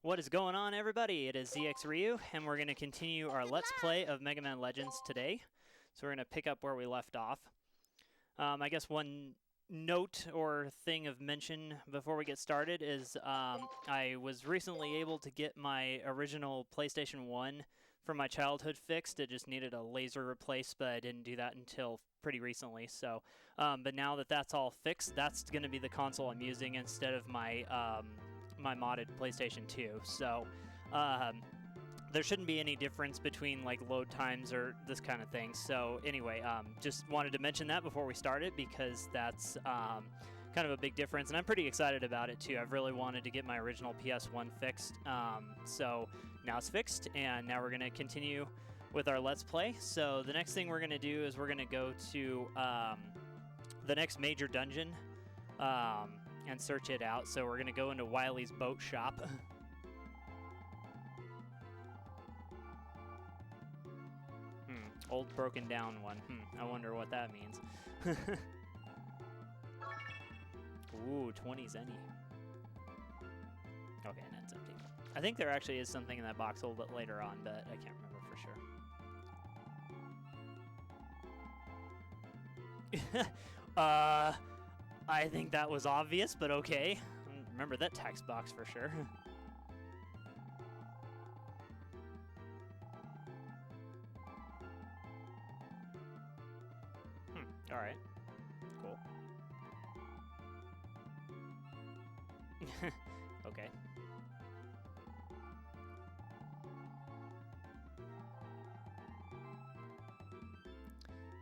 What is going on, everybody? It is ZXRyuu, and we're going to continue our Let's Play of Mega Man Legends today. So we're going to pick up where we left off. I guess one note or thing of mention before we get started is I was recently able to get my original PlayStation 1 from my childhood fixed. It just needed a laser replaced, but I didn't do that until pretty recently. So, but now that that's all fixed, that's going to be the console I'm using instead of my my modded PlayStation 2. So there shouldn't be any difference between like load times or this kind of thing. So anyway, just wanted to mention that before we started because that's kind of a big difference, and I'm pretty excited about it too. I've really wanted to get my original PS1 fixed, so now it's fixed, and now we're going to continue with our Let's Play. So the next thing we're going to do is we're going to go to the next major dungeon and search it out. So we're going to go into Wily's boat shop. Old broken down one. I wonder what that means. Ooh, 20 zenny. Okay, and that's empty. I think there actually is something in that box a little bit later on, but I can't remember for sure. I think that was obvious, but okay. Remember that text box for sure. Alright. Cool. Okay.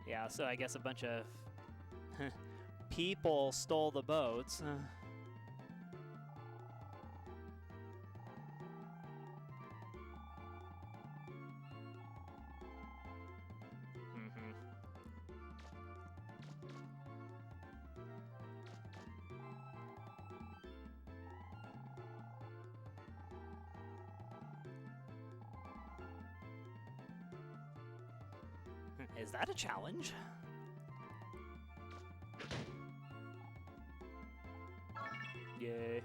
Yeah, so I guess a bunch of people stole the boats. Is that a challenge? Yay.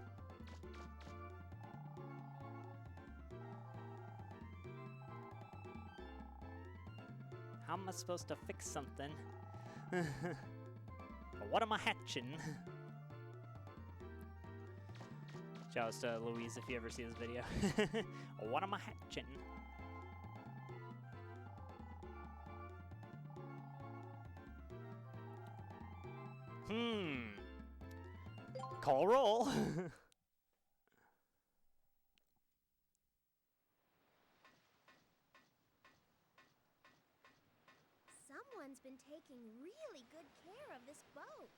How am I supposed to fix something? What am I hatching? Shouts to Louise if you ever see this video. What am I hatching? Call roll. Someone's been taking really good care of this boat.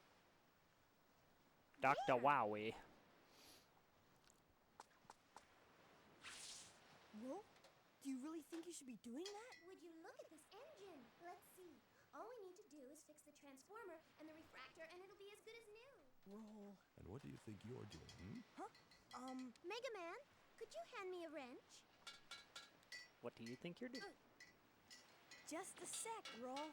Dr. Wowie. Well, do you really think you should be doing that? Would you look at this engine? Let's see. All we need to do is fix the transformer and the refractor, and it'll be as good as new. Roll. And what do you think you're doing? Huh? Mega Man, could you hand me a wrench? What do you think you're doing? Just a sec, Roll.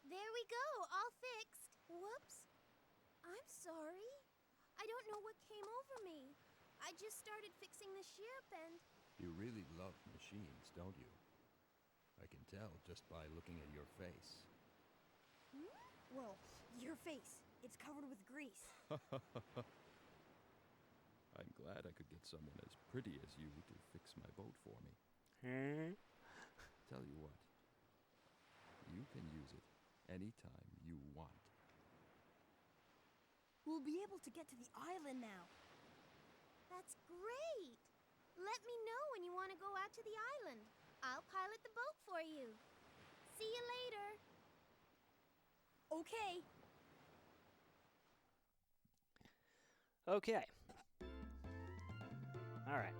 There we go, all fixed. Whoops. I'm sorry. I don't know what came over me. I just started fixing the ship and... You really love machines, don't you? I can tell just by looking at your face. Well, your face. It's covered with grease. I'm glad I could get someone as pretty as you to fix my boat for me. Tell you what, you can use it anytime you want. We'll be able to get to the island now. That's great. Let me know when you want to go out to the island. I'll pilot the boat for you. See you later. Okay. Okay. Alright.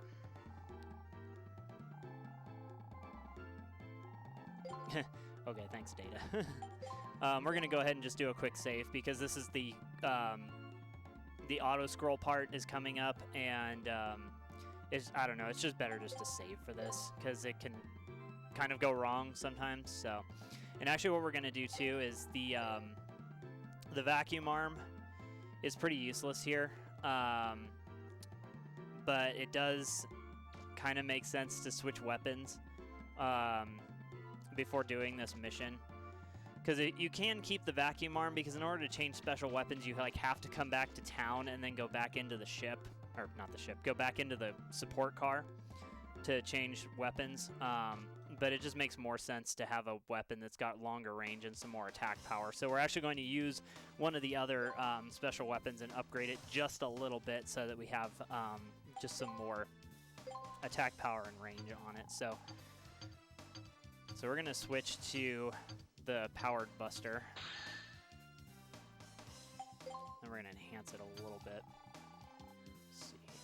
Okay, thanks, Data. We're going to go ahead and just do a quick save because this is the auto-scroll part is coming up, and I don't know, it's just better just to save for this because it can kind of go wrong sometimes. So, and actually, what we're gonna do too is the vacuum arm is pretty useless here, but it does kind of make sense to switch weapons before doing this mission. Because you can keep the vacuum arm, because in order to change special weapons, you like have to come back to town and then go back into the ship, or not the ship, go back into the support car to change weapons. But it just makes more sense to have a weapon that's got longer range and some more attack power. So we're actually going to use one of the other special weapons and upgrade it just a little bit so that we have just some more attack power and range on it. So we're going to switch to the powered buster. And we're going to enhance it a little bit. Let's see here.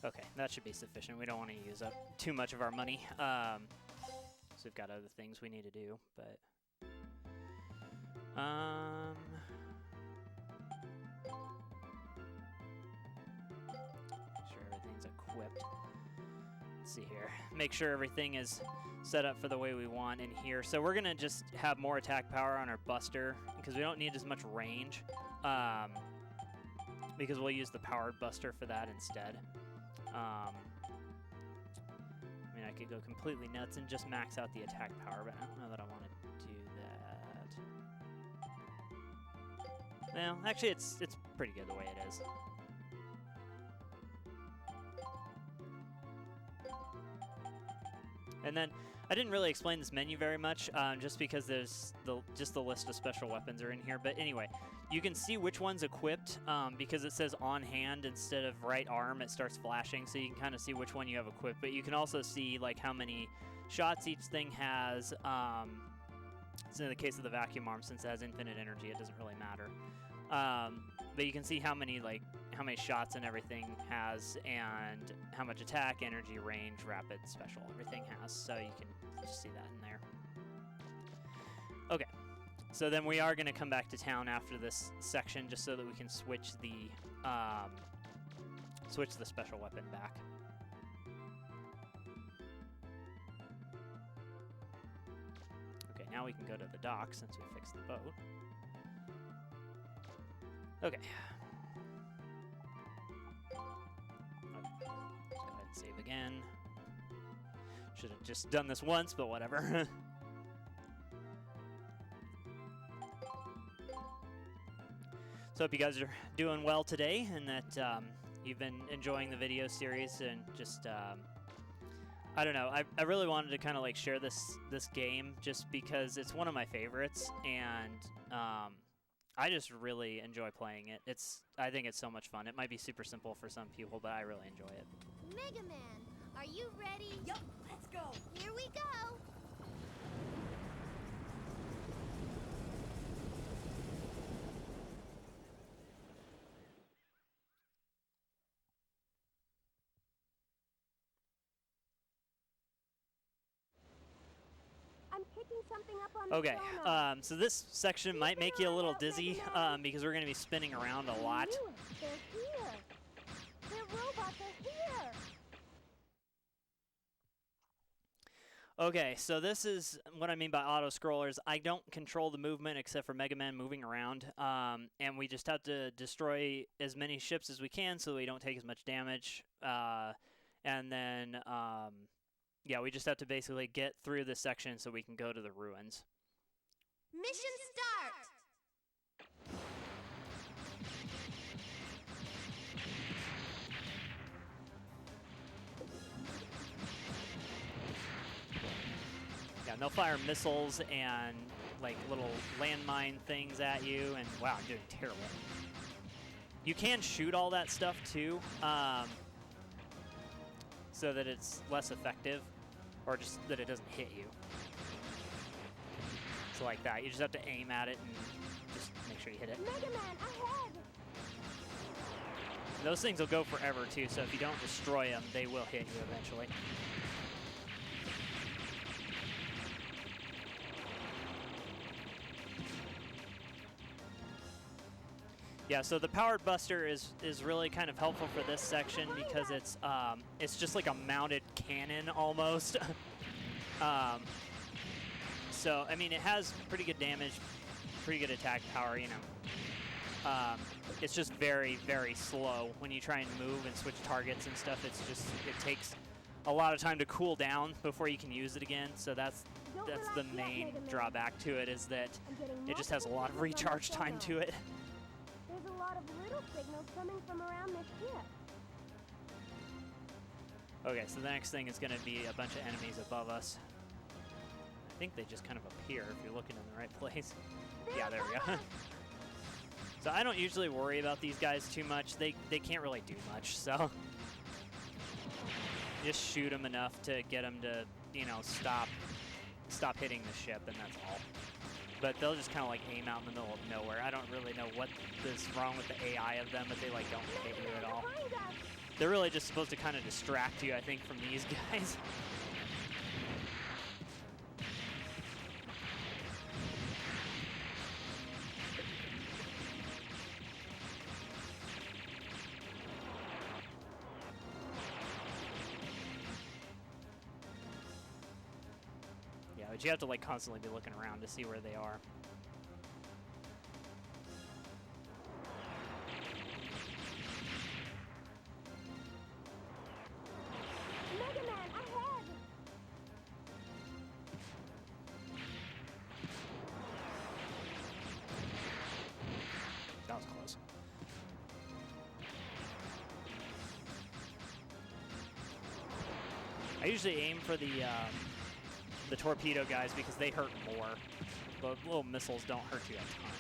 Okay, that should be sufficient. We don't want to use up too much of our money. So we've got other things we need to do, but make sure everything's equipped. Let's see here. Make sure everything is set up for the way we want in here. So we're gonna just have more attack power on our buster because we don't need as much range. Because we'll use the powered buster for that instead. I mean, I could go completely nuts and just max out the attack power, but I don't know that I want to do that. Well, actually, it's pretty good the way it is. And then, I didn't really explain this menu very much, just because there's just the list of special weapons are in here. But anyway, you can see which one's equipped because it says on hand instead of right arm. It starts flashing, so you can kind of see which one you have equipped. But you can also see like how many shots each thing has. So in the case of the vacuum arm, since it has infinite energy, it doesn't really matter. But you can see how many shots and everything has, and how much attack, energy, range, rapid, special, everything has. So you can just see that in there. Okay. So then we are going to come back to town after this section, just so that we can switch the special weapon back. Okay, now we can go to the dock since we fixed the boat. Okay. Let's go ahead and save again. Should have just done this once, but whatever. So hope you guys are doing well today, and that you've been enjoying the video series, and just I don't know, I really wanted to kind of like share this game just because it's one of my favorites, and I just really enjoy playing it. I think it's so much fun. It might be super simple for some people, but I really enjoy it. Mega Man, are you ready? Yup, let's go. Here we go. I'm picking something up on Okay, the sonar. so this section might make you a little dizzy because we're going to be spinning around a lot. They're here. Their robots are here. Okay, so this is what I mean by auto-scrollers. I don't control the movement except for Mega Man moving around, and we just have to destroy as many ships as we can so we don't take as much damage. And then, yeah, we just have to basically get through this section so we can go to the ruins. Mission start. Yeah, they'll fire missiles and like little landmine things at you, and wow, I'm doing terrible. You can shoot all that stuff too, so that it's less effective, or just that it doesn't hit you. So like that, you just have to aim at it and just make sure you hit it. Mega Man, ahead. Those things will go forever too, so if you don't destroy them, they will hit you eventually. Yeah, so the powered buster is really kind of helpful for this section because it's just like a mounted cannon almost. So I mean, it has pretty good damage, pretty good attack power, you know. It's just very, very slow when you try and move and switch targets and stuff. It takes a lot of time to cool down before you can use it again. So that's the main drawback to it, is that it just has a lot of recharge time to it. There's a lot of little signals coming from around this ship. Okay, so the next thing is going to be a bunch of enemies above us. I think they just kind of appear if you're looking in the right place. Yeah, there we go. So I don't usually worry about these guys too much. They can't really do much, so just shoot them enough to get them to, you know, stop hitting the ship, and that's all. But they'll just kind of like aim out in the middle of nowhere. I don't really know what is wrong with the AI of them, but they like don't hit you at all. They're really just supposed to kind of distract you, I think, from these guys. Yeah, but you have to like constantly be looking around to see where they are. Mega Man, ahead! That was close. I usually aim for the torpedo guys because they hurt more. The little missiles don't hurt you a ton.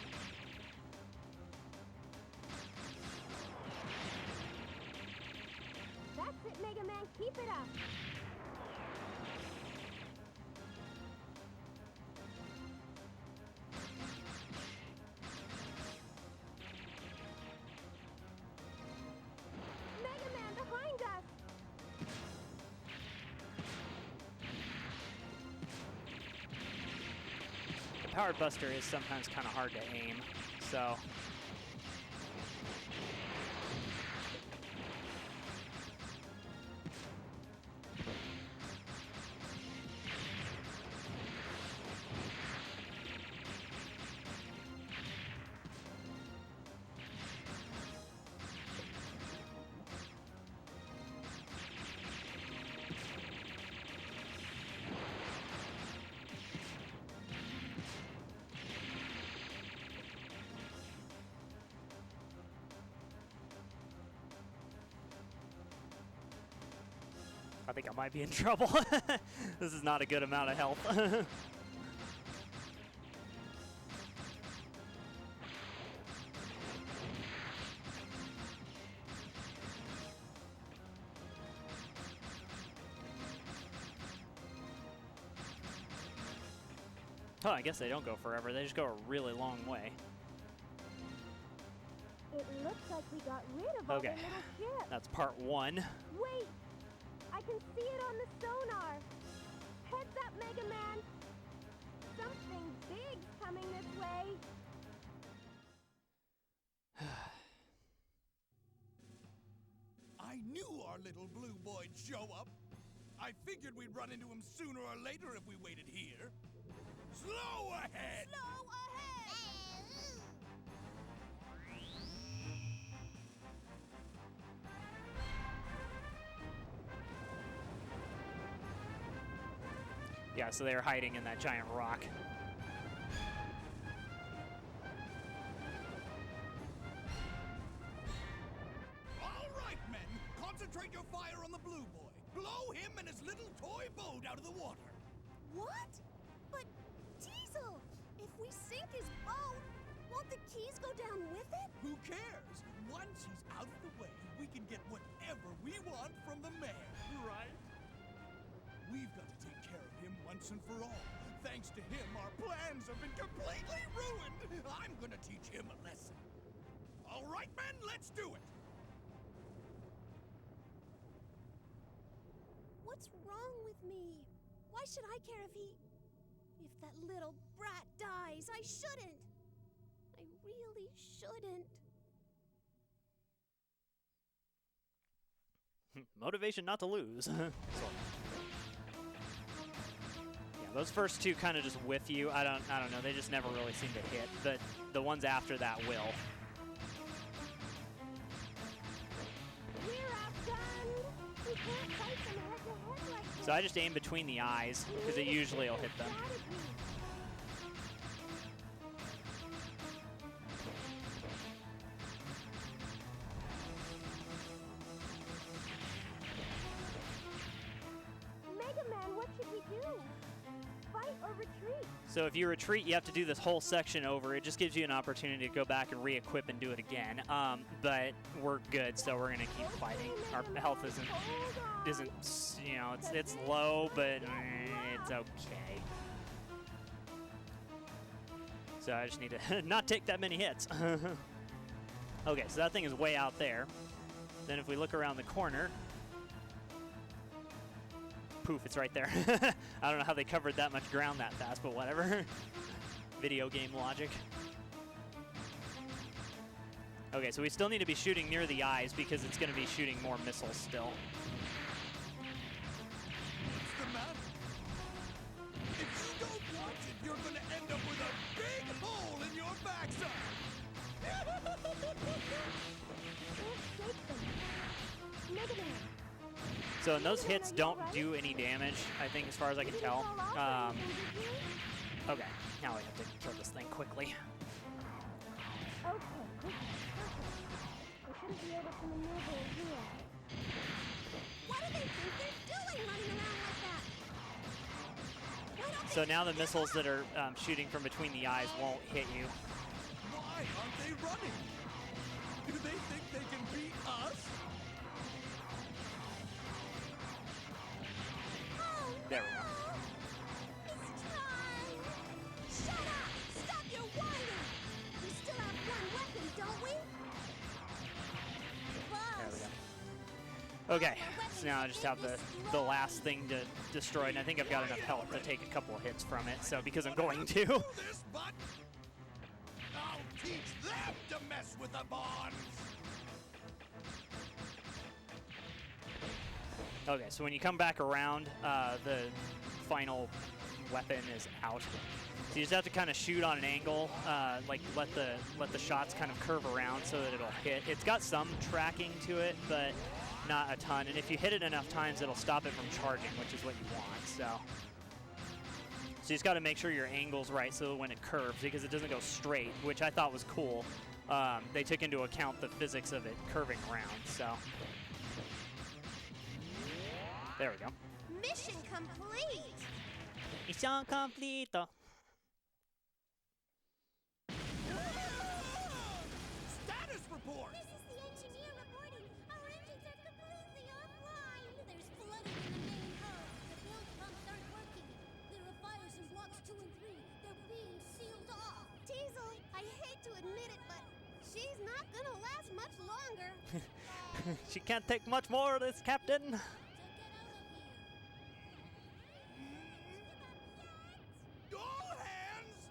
That's it, Mega Man, keep it up! Mega Man, behind us! The powered buster is sometimes kind of hard to aim, so I think I might be in trouble. This is not a good amount of health. Oh, I guess they don't go forever. They just go a really long way. It looks like we got rid of all the Okay. little ships. That's part one. Wait! I can see it on the sonar! Heads up, Mega Man! Something big's coming this way! I knew our little blue boy'd show up. I figured we'd run into him sooner or later if we waited here. Slow ahead! Slow ahead! Yeah, so they were hiding in that giant rock. All right, men. Concentrate your fire on the blue boy. Blow him and his little toy boat out of the water. What? But, Diesel, if we sink his boat, won't the keys go down with it? Who cares? Once he's out of the way, we can get whatever we want from the mayor, right? We've got to take care of him once and for all. Thanks to him, our plans have been completely ruined. I'm gonna teach him a lesson. All right, men, let's do it. What's wrong with me? Why should I care if that little brat dies? I shouldn't. I really shouldn't. Motivation not to lose. Sort of. Yeah, those first two kind of just whiff you. I don't know. They just never really seem to hit. But the ones after that will. We're outgunned. We can't fight them head-to-head like So I just aim between the eyes because it usually will hit them. Mega Man, what should we do? Fight or retreat? So if you retreat, you have to do this whole section over. It just gives you an opportunity to go back and re-equip and do it again. But we're good, so we're gonna keep fighting. Our health isn't, you know, it's low, but it's okay. So I just need to not take that many hits. Okay, so that thing is way out there. Then if we look around the corner, poof, it's right there. I don't know how they covered that much ground that fast, but whatever. Video game logic. Okay, so we still need to be shooting near the eyes because it's going to be shooting more missiles still. What's the matter? If you don't watch it, you're gonna end up with a big hole in your backside! Mega Man. So and those hits don't do any damage, I think, as far as I can tell. Okay, now we have to kill this thing quickly. Okay, perfect. I shouldn't be able to maneuver here. What do they think they're doing running around like that? Why don't So now the missiles that are shooting from between the eyes won't hit you. Why aren't they running? Do they think they can beat us? Oh, There we go. no! It's time! Shut up! Stop your whining! We still have one weapon, don't we? There we go. Okay, so now I just have the last thing to destroy, and I think I've got enough health to take a couple of hits from it, so because I'm going to. Do this, but I'll teach them to mess with the bonds! Okay, so when you come back around, the final weapon is out. So you just have to kind of shoot on an angle, like let the shots kind of curve around so that it'll hit. It's got some tracking to it, but not a ton. And if you hit it enough times, it'll stop it from charging, which is what you want. So you just got to make sure your angle's right so that when it curves, because it doesn't go straight, which I thought was cool. They took into account the physics of it curving around. So there we go. Mission complete! Mission completo. Status report! This is the engineer reporting. Our engines are completely offline. There's flooding in the main hull. The build pumps aren't working. There are fires in blocks 2 and 3. They're being sealed off. Teasel, I hate to admit it, but she's not gonna last much longer. She can't take much more of this, Captain. All hands!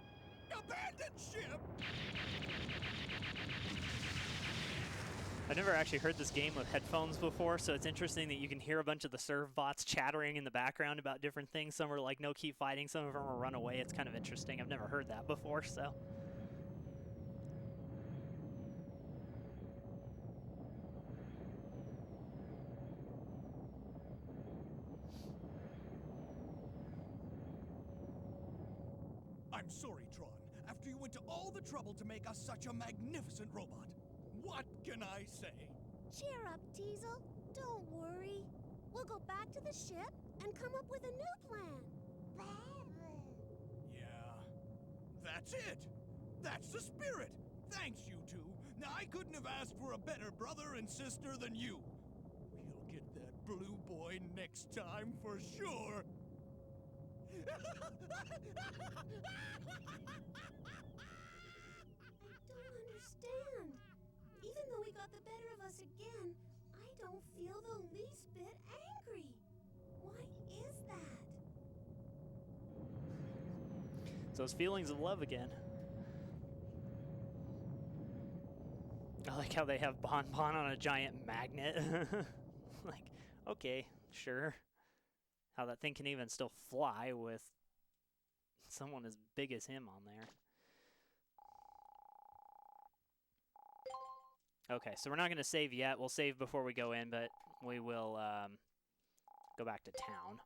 Abandon ship! I've never actually heard this game with headphones before, so it's interesting that you can hear a bunch of the serve bots chattering in the background about different things. Some are like, no, keep fighting. Some of them are run away. It's kind of interesting. I've never heard that before, so. I'm sorry, Tron. After you went to all the trouble to make us such a magnificent robot, what can I say? Cheer up, Teasel. Don't worry. We'll go back to the ship and come up with a new plan. Yeah, that's it. That's the spirit. Thanks, you two. Now, I couldn't have asked for a better brother and sister than you. We'll get that blue boy next time for sure. I don't understand. Even though we got the better of us again, I don't feel the least bit angry. Why is that? It's those feelings of love again. I like how they have Bon Bon on a giant magnet. Like, Okay, sure. How that thing can even still fly with someone as big as him on there. Okay, so we're not going to save yet. We'll save before we go in, but we will go back to town.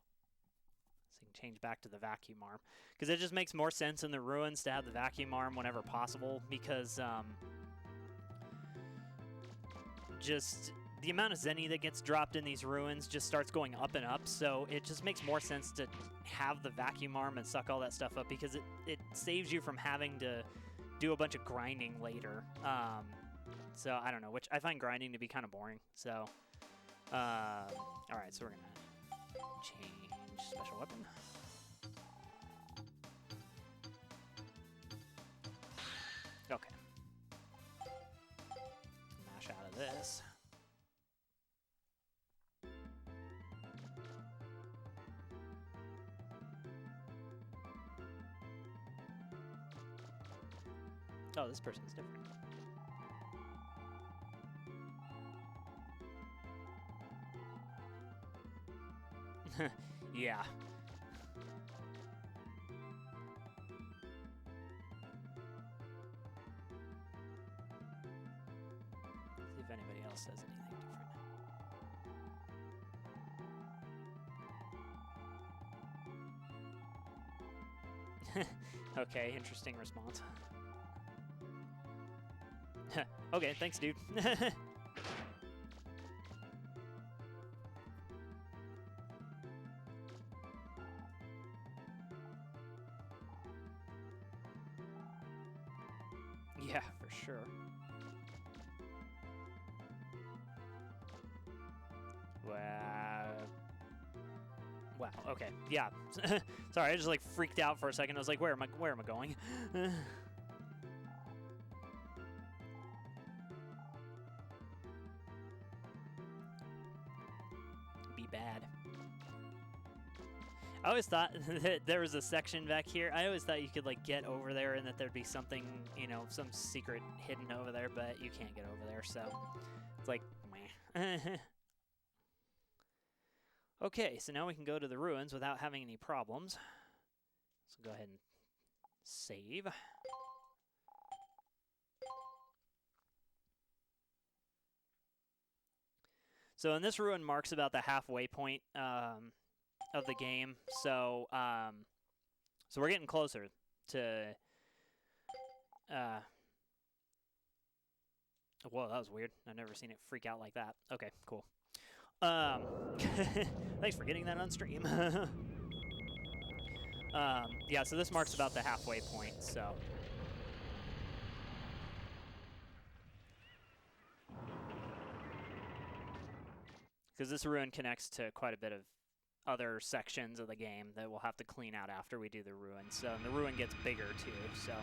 So you can change back to the vacuum arm. Because it just makes more sense in the ruins to have the vacuum arm whenever possible, because just the amount of Zenny that gets dropped in these ruins just starts going up and up, so it just makes more sense to have the vacuum arm and suck all that stuff up, because it saves you from having to do a bunch of grinding later. So I don't know, which I find grinding to be kind of boring. So, alright, so we're gonna change special weapon. Okay. Mash out of this. Oh, this person's different. Yeah. See if anybody else says anything different. Okay, interesting response. Okay, thanks, dude. Yeah, for sure. Wow, okay, yeah. Sorry, I just like freaked out for a second. I was like, where am I going? Be bad. I always thought that there was a section back here. I always thought you could like get over there and that there'd be something, you know, some secret hidden over there, but you can't get over there, so it's like, meh. Okay, so now we can go to the ruins without having any problems. So go ahead and save. So in this ruin marks about the halfway point of the game. So so we're getting closer to whoa, that was weird. I've never seen it freak out like that. Okay, cool. Thanks for getting that on stream. Yeah, so this marks about the halfway point, so. Because this ruin connects to quite a bit of other sections of the game that we'll have to clean out after we do the ruin. So, and the ruin gets bigger too, so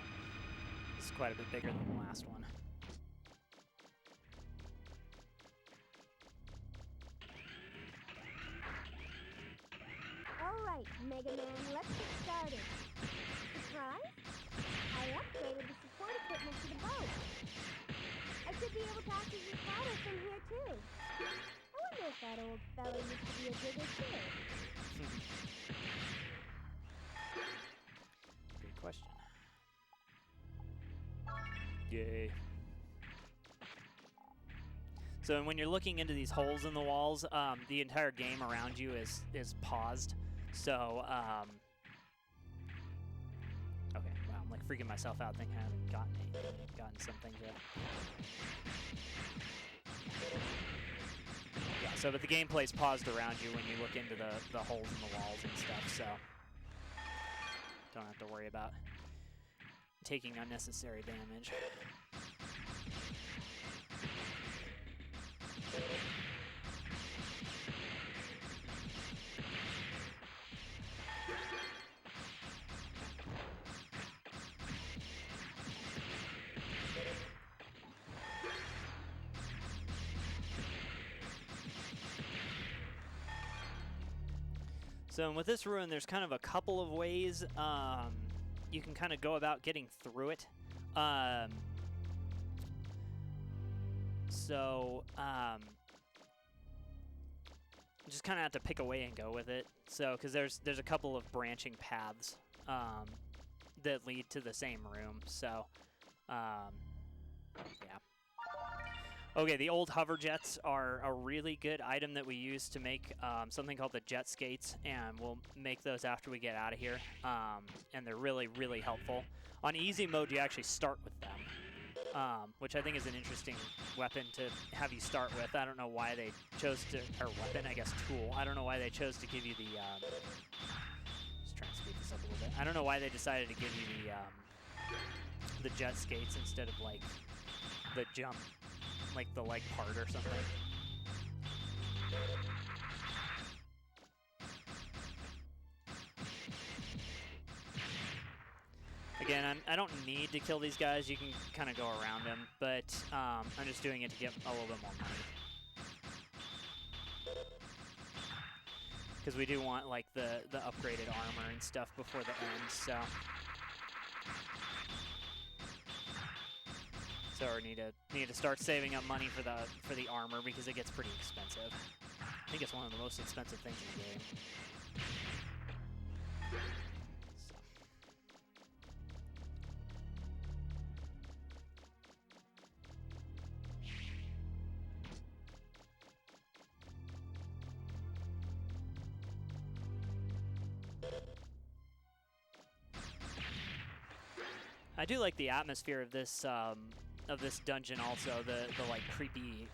it's quite a bit bigger than the last one. Alright, Mega Man, let's get started. Surprise? I upgraded the support equipment to the boat. I should be able to access the spotter from here too. I wonder if that old fella used to be a digger too. Good question. Yay. So when you're looking into these holes in the walls, the entire game around you is paused. So, okay, wow, I'm like freaking myself out thinking I haven't gotten some things yet. Yeah, so but the gameplay's paused around you when you look into the holes in the walls and stuff, so don't have to worry about taking unnecessary damage. So with this ruin, there's kind of a couple of ways you can kind of go about getting through it. just kind of have to pick a way and go with it. So, because there's a couple of branching paths that lead to the same room. So, yeah. Okay, the old hover jets are a really good item that we use to make something called the jet skates, and we'll make those after we get out of here. And they're really, really helpful. On easy mode, you actually start with them, which I think is an interesting weapon to have you start with. I don't know why they chose to, or weapon, I guess tool. I don't know why they chose to give you the, just trying to speed this up a little bit. I don't know why they decided to give you the jet skates instead of like the jump, like the leg part or something. Again, I don't need to kill these guys. You can kind of go around them, but I'm just doing it to get a little bit more money. Because we do want like the upgraded armor and stuff before the end, so. So we need to start saving up money for the armor because it gets pretty expensive. I think it's one of the most expensive things in the game. So. I do like the atmosphere of this dungeon also, the like creepy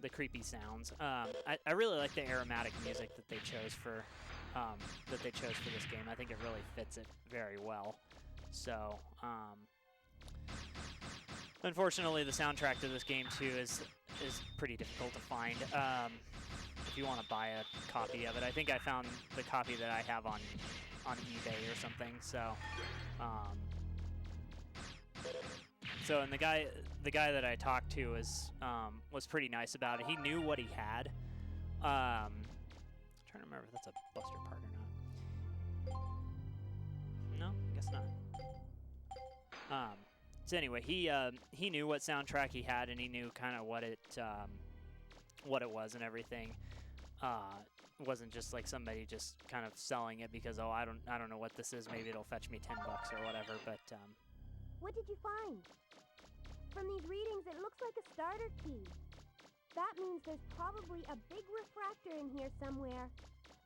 the creepy sounds. I really like the aromatic music that they chose for this game. I think it really fits it very well. So unfortunately the soundtrack to this game too is pretty difficult to find. If you want to buy a copy of it, I think I found the copy that I have on eBay or something. So and the guy that I talked to was pretty nice about it. He knew what he had. I'm trying to remember if that's a Buster part or not. No, I guess not. So anyway, he knew what soundtrack he had, and he knew kind of what it was and everything. It wasn't just like somebody just kind of selling it because, oh, I don't know what this is. Maybe it'll fetch me $10 or whatever. But What did you find? From these readings, it looks like a starter key. That means there's probably a big refractor in here somewhere.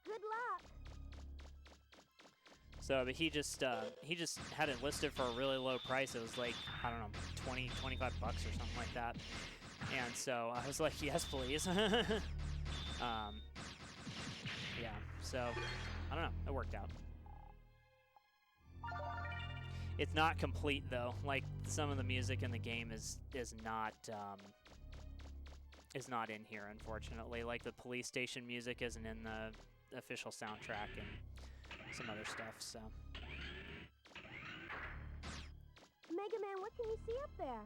Good luck. So, but he just had it listed for a really low price. It was like, I don't know, 20, 25 bucks or something like that. And so I was like, yes, please. Yeah, so I don't know, it worked out. It's not complete though. Like some of the music in the game is not in here, unfortunately. Like the police station music isn't in the official soundtrack and some other stuff. So. Mega Man, what can you see up there?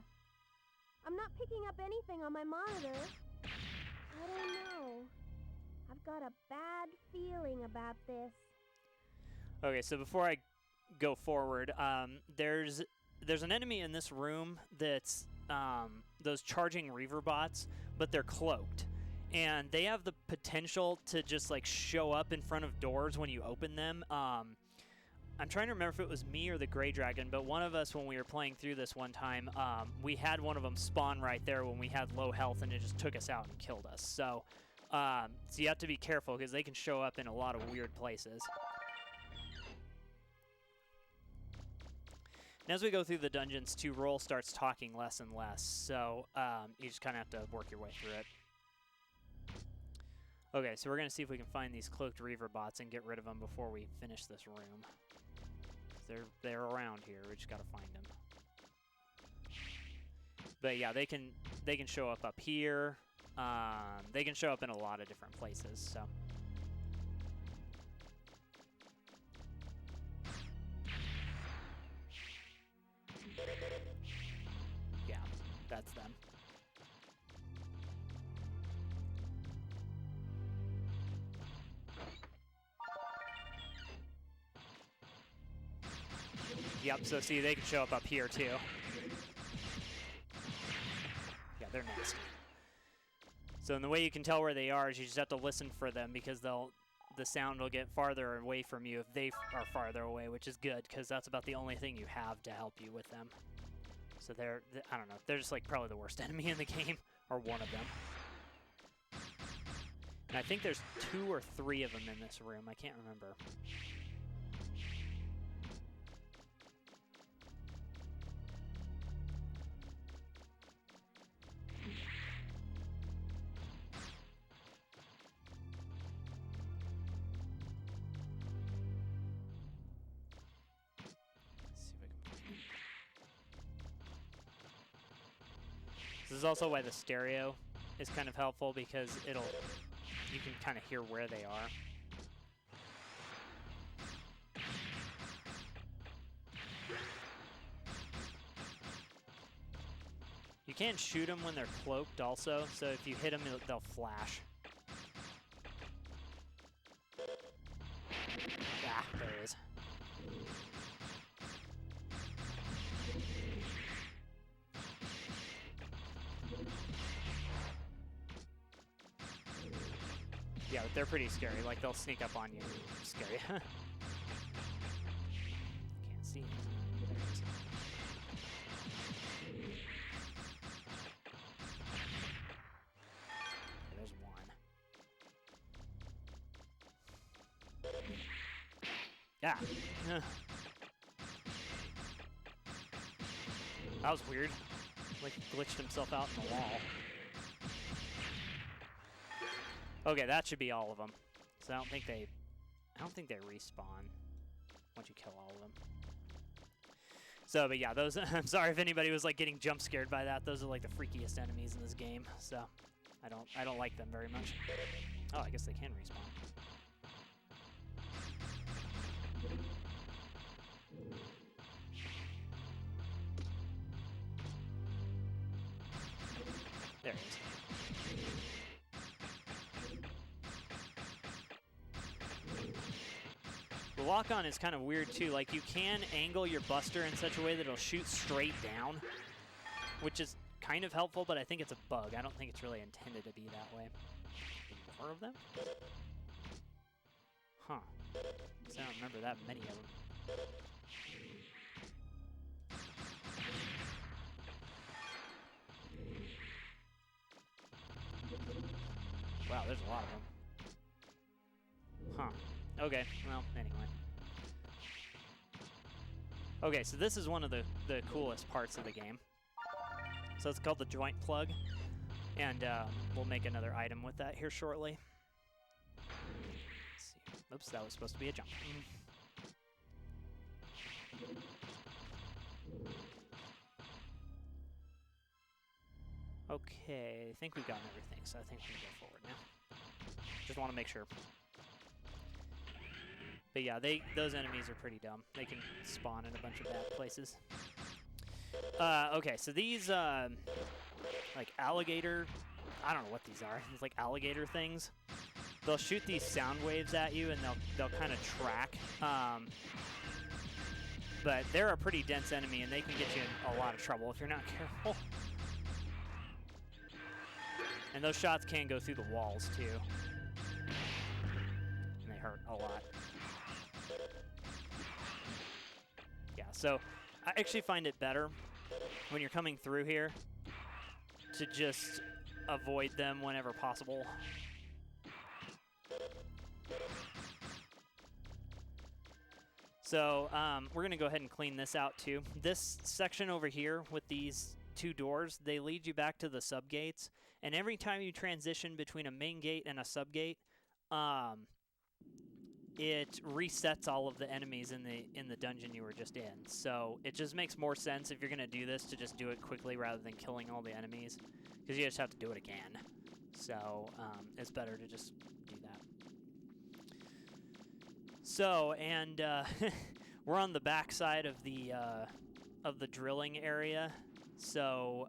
I'm not picking up anything on my monitor. I don't know. I've got a bad feeling about this. Okay, so before I go forward, there's an enemy in this room that's those charging reaver bots, but they're cloaked, and they have the potential to just like show up in front of doors when you open them. I'm trying to remember if it was me or the Gray Dragon, but one of us, when we were playing through this one time, we had one of them spawn right there when we had low health, and it just took us out and killed us. So you have to be careful because they can show up in a lot of weird places. And as we go through the dungeons, too, Roll starts talking less and less, so you just kind of have to work your way through it. Okay, so we're going to see if we can find these cloaked reaver bots and get rid of them before we finish this room. They're around here. We just got to find them. But yeah, they can show up here. They can show up in a lot of different places. So. Yeah, that's them. Yep, so see, they can show up here too. Yeah, they're nasty. So and the way you can tell where they are is you just have to listen for them because the sound will get farther away from you if they are farther away, which is good because that's about the only thing you have to help you with them. So I don't know, they're just like probably the worst enemy in the game, or one of them. And I think there's 2 or 3 of them in this room, I can't remember. This is also why the stereo is kind of helpful because you can kind of hear where they are. You can't shoot them when they're cloaked also, so if you hit them, they'll flash. Ah, there it is. Yeah, but they're pretty scary. Like, they'll sneak up on you and scare you. Can't see it. There it is. There's one. Yeah. That was weird. Like, glitched himself out in the wall. Okay, that should be all of them. So I don't think they respawn once you kill all of them. So, but yeah, those. I'm sorry if anybody was like getting jump scared by that. Those are like the freakiest enemies in this game. So I don't like them very much. Oh, I guess they can respawn. There it is. The lock-on is kind of weird too. Like, you can angle your buster in such a way that it'll shoot straight down, which is kind of helpful, but I think it's a bug. I don't think it's really intended to be that way. More of them? Huh. So I don't remember that many of them. Wow, there's a lot of them. Huh. Okay, well, anyway. Okay, so this is one of the coolest parts of the game. So it's called the joint plug, and we'll make another item with that here shortly. Let's see. Oops, that was supposed to be a jump. Okay, I think we've gotten everything, so I think we can go forward now. Just want to make sure. But yeah, those enemies are pretty dumb. They can spawn in a bunch of bad places. Okay, so these, like alligator, I don't know what these are. It's like alligator things. They'll shoot these sound waves at you, and they'll kind of track. But they're a pretty dense enemy, and they can get you in a lot of trouble if you're not careful. And those shots can go through the walls, too. And they hurt a lot. Yeah, so I actually find it better when you're coming through here to just avoid them whenever possible. So we're going to go ahead and clean this out, too. This section over here with these two doors, they lead you back to the subgates. And every time you transition between a main gate and a subgate, it resets all of the enemies in the dungeon you were just in. So it just makes more sense if you're going to do this to just do it quickly rather than killing all the enemies, because you just have to do it again. So it's better to just do that. So, and we're on the back side of the drilling area. So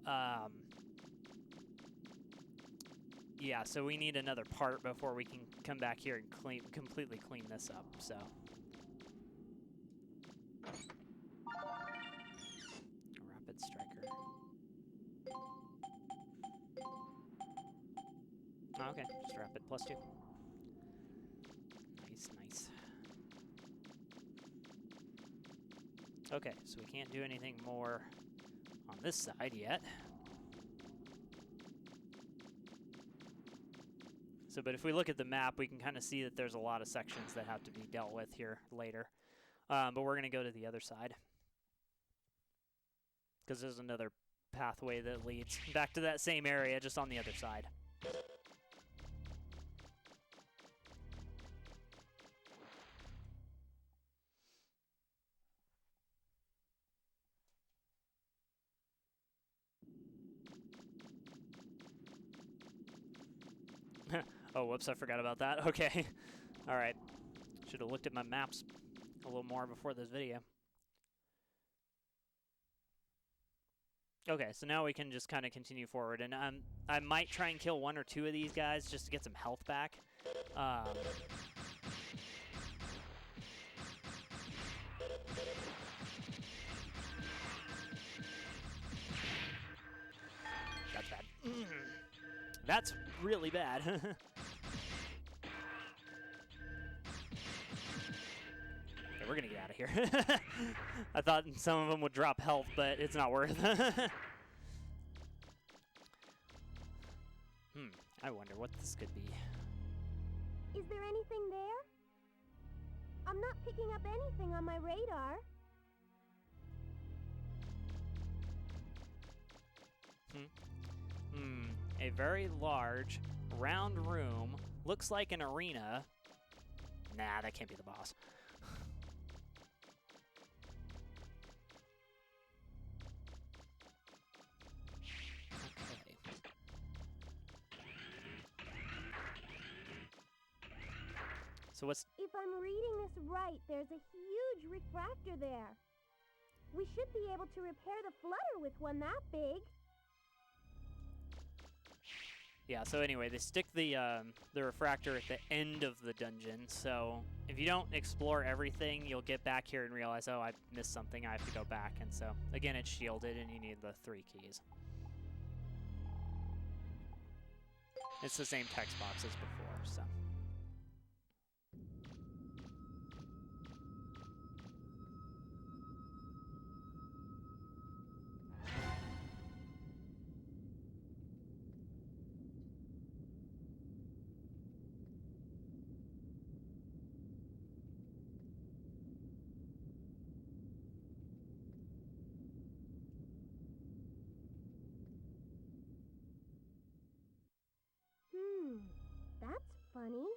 yeah, so we need another part before we can come back here and completely clean this up, so. Rapid Striker. Okay, just wrap it +2. Nice, nice. Okay, so we can't do anything more on this side yet. So, but if we look at the map, we can kind of see that there's a lot of sections that have to be dealt with here later. But we're going to go to the other side, because there's another pathway that leads back to that same area, just on the other side. Oh, whoops, I forgot about that. Okay. All right. Should have looked at my maps a little more before this video. Okay, so now we can just kind of continue forward, and I might try and kill 1 or 2 of these guys just to get some health back. That's bad. That's really bad. Okay, we're gonna get out of here. I thought some of them would drop health, but it's not worth. I wonder what this could be. Is there anything there? I'm not picking up anything on my radar. A very large, round room. Looks like an arena. Nah, that can't be the boss. So what's... If I'm reading this right, there's a huge refractor there. We should be able to repair the flutter with one that big. Yeah, so anyway, they stick the refractor at the end of the dungeon, so if you don't explore everything, you'll get back here and realize, oh, I missed something, I have to go back, and so, again, it's shielded, and you need the 3 keys. It's the same text box as before, so... That's funny.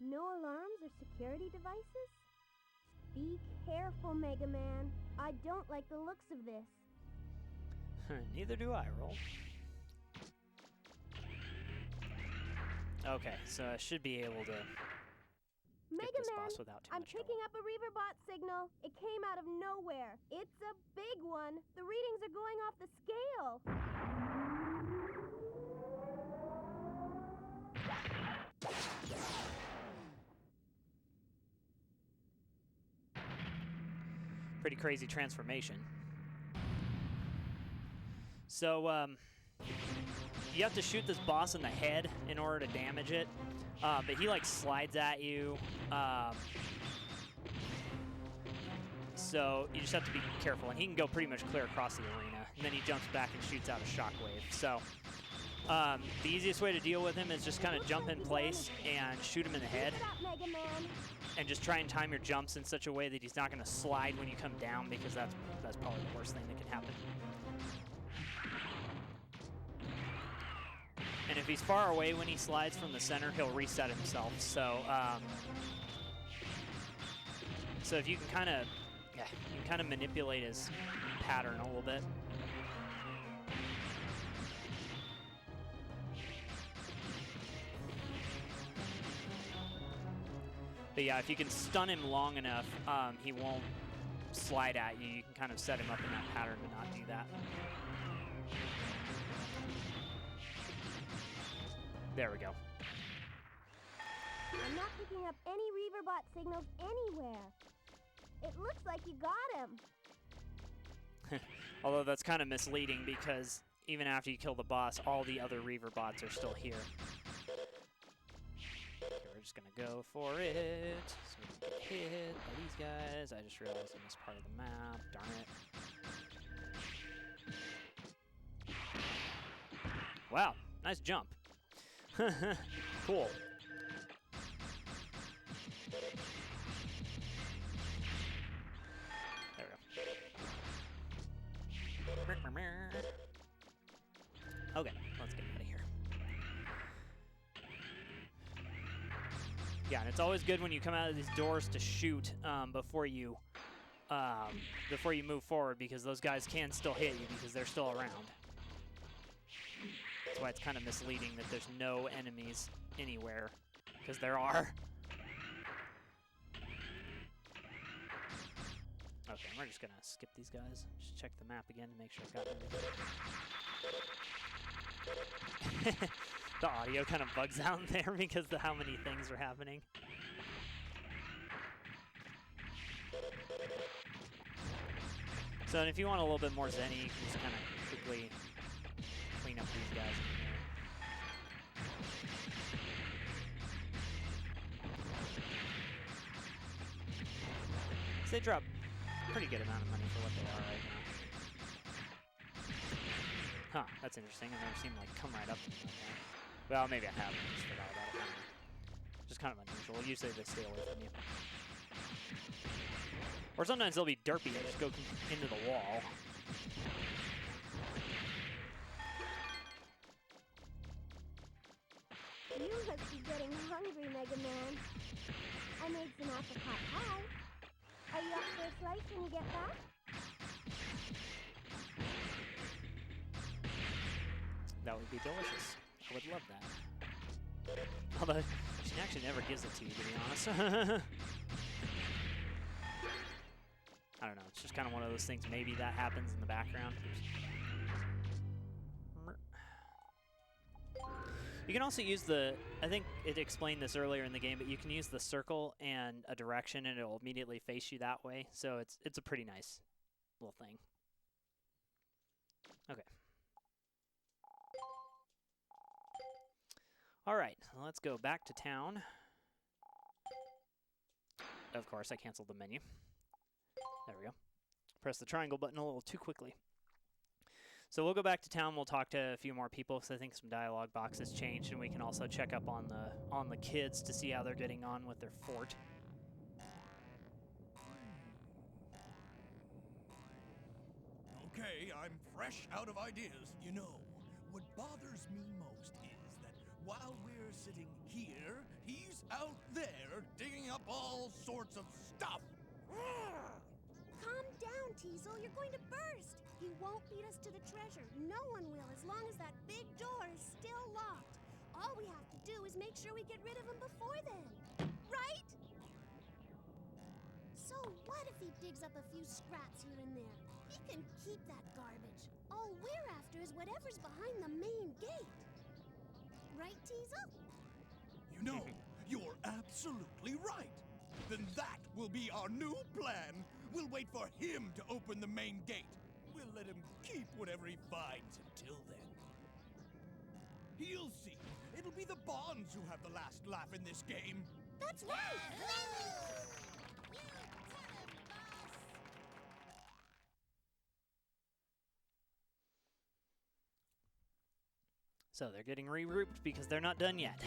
No alarms or security devices? Be careful, Mega Man. I don't like the looks of this. Neither do I, Roll. Okay, so I should be able to get this boss without too I'm much trouble. picking up a Reaverbot signal. It came out of nowhere. It's a big one. The readings are going off the scale. Pretty crazy transformation. So, you have to shoot this boss in the head in order to damage it. But he, like, slides at you. So you just have to be careful. And he can go pretty much clear across the arena. And then he jumps back and shoots out a shockwave. So the easiest way to deal with him is just kind of jump in place and shoot him in the head. And just try and time your jumps in such a way that he's not going to slide when you come down, because that's probably the worst thing that can happen. And if he's far away when he slides from the center, he'll reset himself. So, so if you can kind of manipulate his pattern a little bit. But yeah, if you can stun him long enough, he won't slide at you. You can kind of set him up in that pattern to not do that. There we go. I'm not picking up any Reaverbot signals anywhere. It looks like you got him. Although that's kind of misleading, because even after you kill the boss, all the other Reaver bots are still here. Okay, we're just gonna go for it. So we don't get hit by these guys. I just realized I missed part of the map. Darn it. Wow, nice jump. Cool. There we go. Okay, let's get out of here. Yeah, and it's always good when you come out of these doors to shoot before you move forward, because those guys can still hit you because they're still around. That's why it's kind of misleading that there's no enemies anywhere, because there are. Okay, we're just gonna skip these guys. Just check the map again to make sure I've got everything. The audio kind of bugs out there because of how many things are happening. So if you want a little bit more zen-y, you can just kind of quickly clean up these guys in here. So they drop a pretty good amount of money for what they are right now. Huh, that's interesting. I've never seen them like come right up to me like that. Well, maybe I have. I just forgot about it. Just kind of unusual. Usually they stay away from you. Or sometimes they'll be derpy and just go into the wall. You must be getting hungry, Mega Man. I made some apricot pie. Are you up for a slice when you get back? That would be delicious. I would love that. Although, she actually never gives it to you, to be honest. I don't know, it's just kind of one of those things, maybe that happens in the background. You can also use the, I think it explained this earlier in the game, but you can use the circle and a direction and it'll immediately face you that way. So it's a pretty nice little thing. Okay. All right, let's go back to town. Of course, I canceled the menu. There we go. Press the triangle button a little too quickly. So we'll go back to town. We'll talk to a few more people because I think some dialogue boxes changed, and we can also check up on the kids to see how they're getting on with their fort. Okay, I'm fresh out of ideas. You know, what bothers me most is that while we're sitting here, he's out there digging up all sorts of stuff. Calm down, Teasel. You're going to burst. He won't lead us to the treasure. No one will, as long as that big door is still locked. All we have to do is make sure we get rid of him before then. Right? So what if he digs up a few scraps here and there? He can keep that garbage. All we're after is whatever's behind the main gate. Right, Teasel? You know, you're absolutely right. Then that will be our new plan. We'll wait for him to open the main gate. We'll let him keep whatever he finds until then. He'll see. It'll be the Bonds who have the last laugh in this game. That's right! So they're getting regrouped because they're not done yet.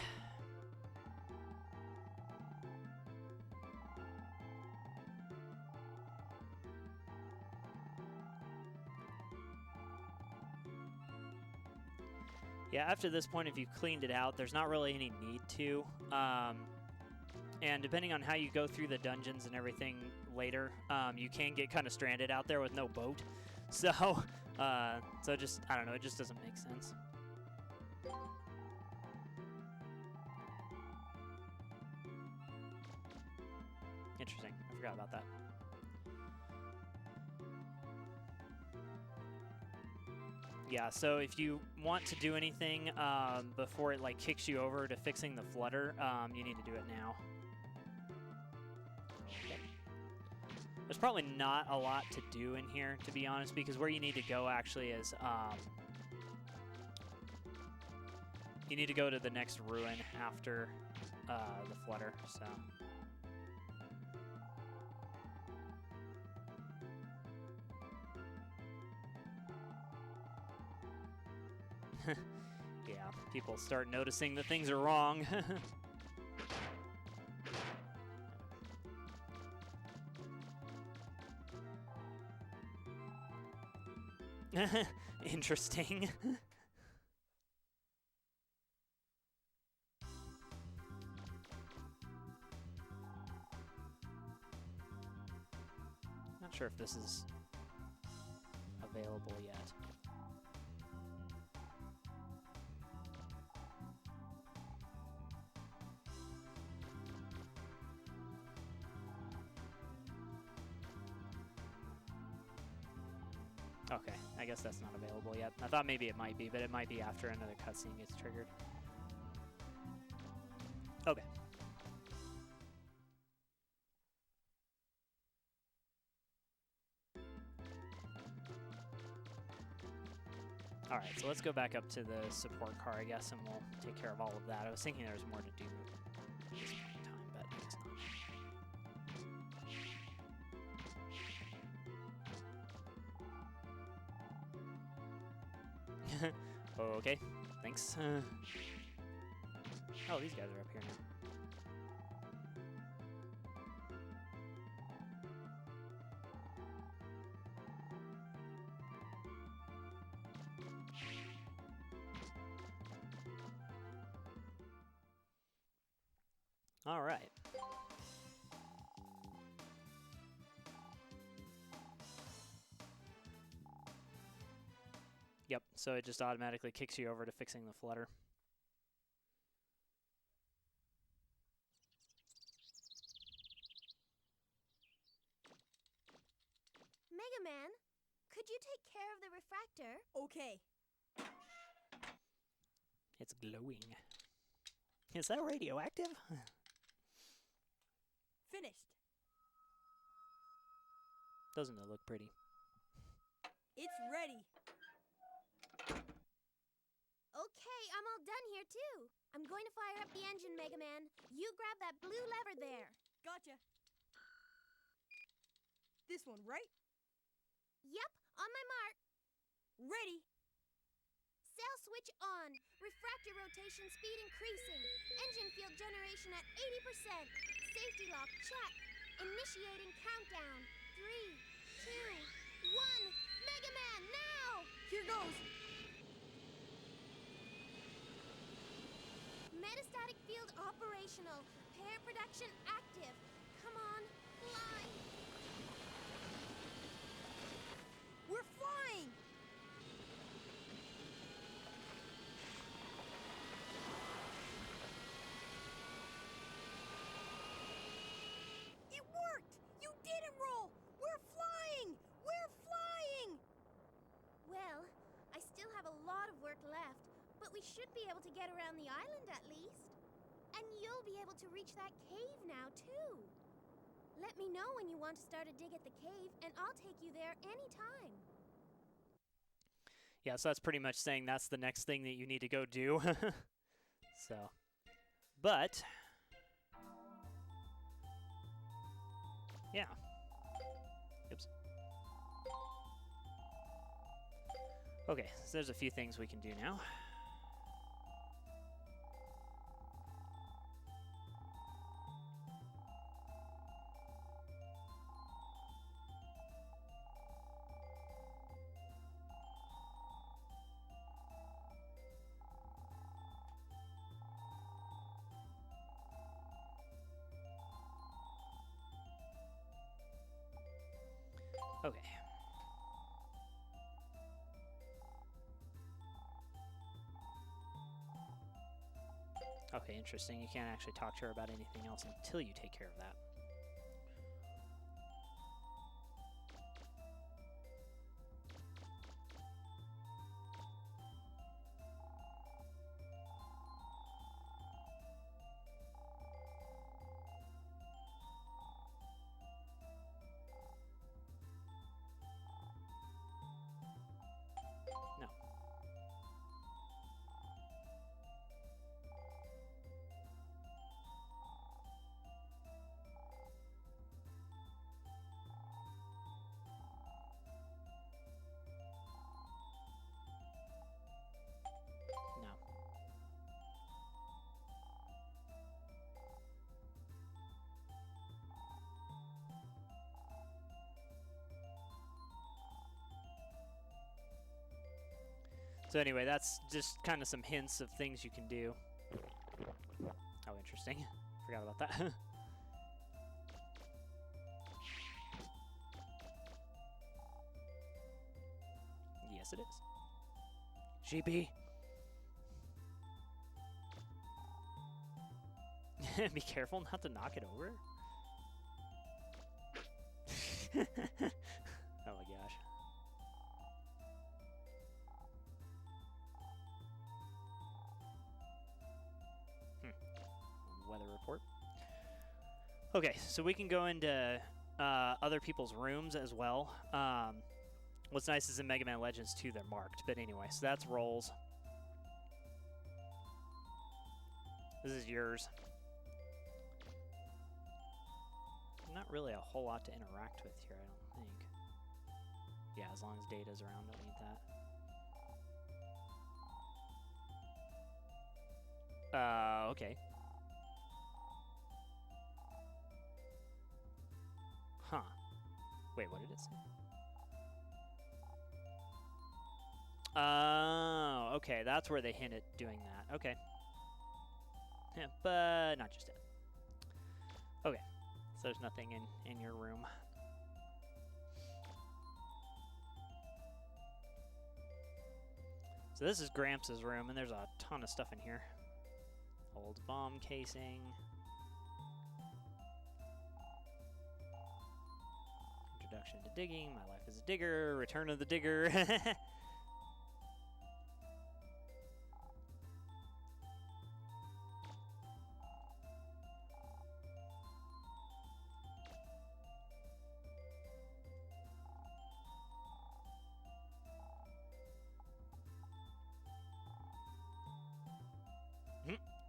Yeah, after this point, if you've cleaned it out, there's not really any need to. And depending on how you go through the dungeons and everything later, you can get kind of stranded out there with no boat. So, so just, I don't know, it just doesn't make sense. Interesting. I forgot about that. Yeah, so if you want to do anything before it like kicks you over to fixing the flutter, you need to do it now. Okay. There's probably not a lot to do in here, to be honest, because where you need to go actually is You need to go to the next ruin after the flutter, so. Yeah, people start noticing that things are wrong. Interesting. Not sure if this is available yet. Okay, I guess that's not available yet. I thought maybe it might be, but it might be after another cutscene gets triggered. Okay. Alright, so let's go back up to the support car, I guess, and we'll take care of all of that. I was thinking there was more to do at this point in time, but I guess not. Okay, thanks. Oh, these guys are up here now. All right. Yep, so it just automatically kicks you over to fixing the flutter. Mega Man, could you take care of the refractor? Okay. It's glowing. Is that radioactive? Finished. Doesn't it look pretty? It's ready. Okay, I'm all done here too. I'm going to fire up the engine, Mega Man. You grab that blue lever there. Gotcha. This one, right? Yep, on my mark. Ready. Sail switch on. Refractor rotation speed increasing. Engine field generation at 80%. Safety lock check. Initiating countdown. 3, 2, 1. Mega Man, now! Here goes. Metastatic field operational. Pair production active. Come on, fly. We're flying. It worked. You didn't roll. We're flying. We're flying. Well, I still have a lot of work left, but we should be able to get around the island at least. And you'll be able to reach that cave now, too. Let me know when you want to start a dig at the cave, and I'll take you there anytime. Yeah, so that's pretty much saying that's the next thing that you need to go do. So, but, yeah. Oops. Okay, so there's a few things we can do now. Okay. Okay, interesting. You can't actually talk to her about anything else until you take care of that. No. So anyway, that's just kind of some hints of things you can do. Oh, interesting. Forgot about that. Yes, it is. Sheepy. Be careful not to knock it over. Oh my gosh. Weather report. Okay, so we can go into other people's rooms as well. What's nice is in Mega Man Legends 2 they're marked, but anyway, so that's rolls. This is yours. Not really a whole lot to interact with here, I don't think. Yeah, as long as data's around, don't need that. Okay. Huh. Wait, what did it say? Oh, okay, that's where they hint at doing that. Okay. Yeah, but not just yet. Okay, so there's nothing in your room. So this is Gramps' room, and there's a ton of stuff in here. Old bomb casing. Introduction to digging. My life as a digger. Return of the digger.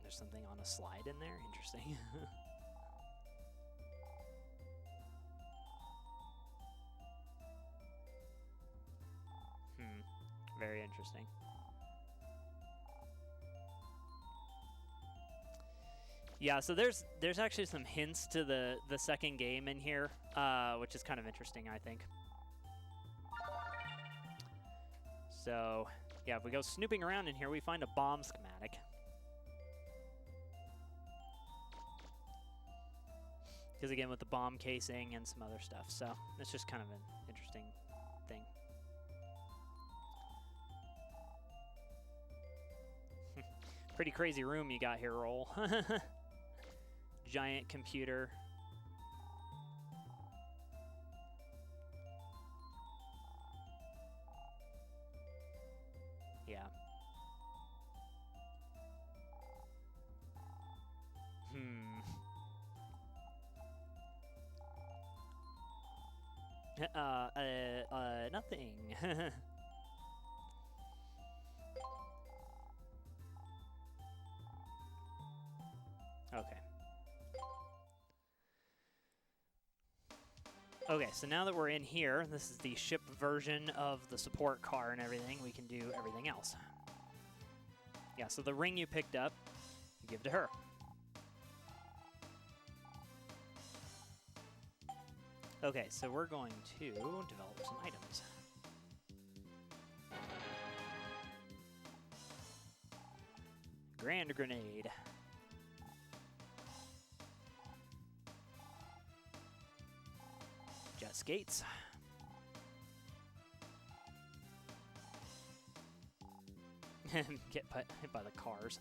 There's something on a slide in there. Interesting. Very interesting. Yeah, so there's actually some hints to the second game in here, which is kind of interesting, I think. So, yeah, if we go snooping around in here, we find a bomb schematic. Because again, with the bomb casing and some other stuff, so it's just kind of an interesting thing. Pretty crazy room you got here, Roll. Giant computer. Yeah. Nothing. Okay. Okay, so now that we're in here, this is the ship version of the support car and everything, we can do everything else. Yeah, so the ring you picked up, you give to her. Okay, so we're going to develop some items. Grand grenade. Jet skates. Get hit by the cars.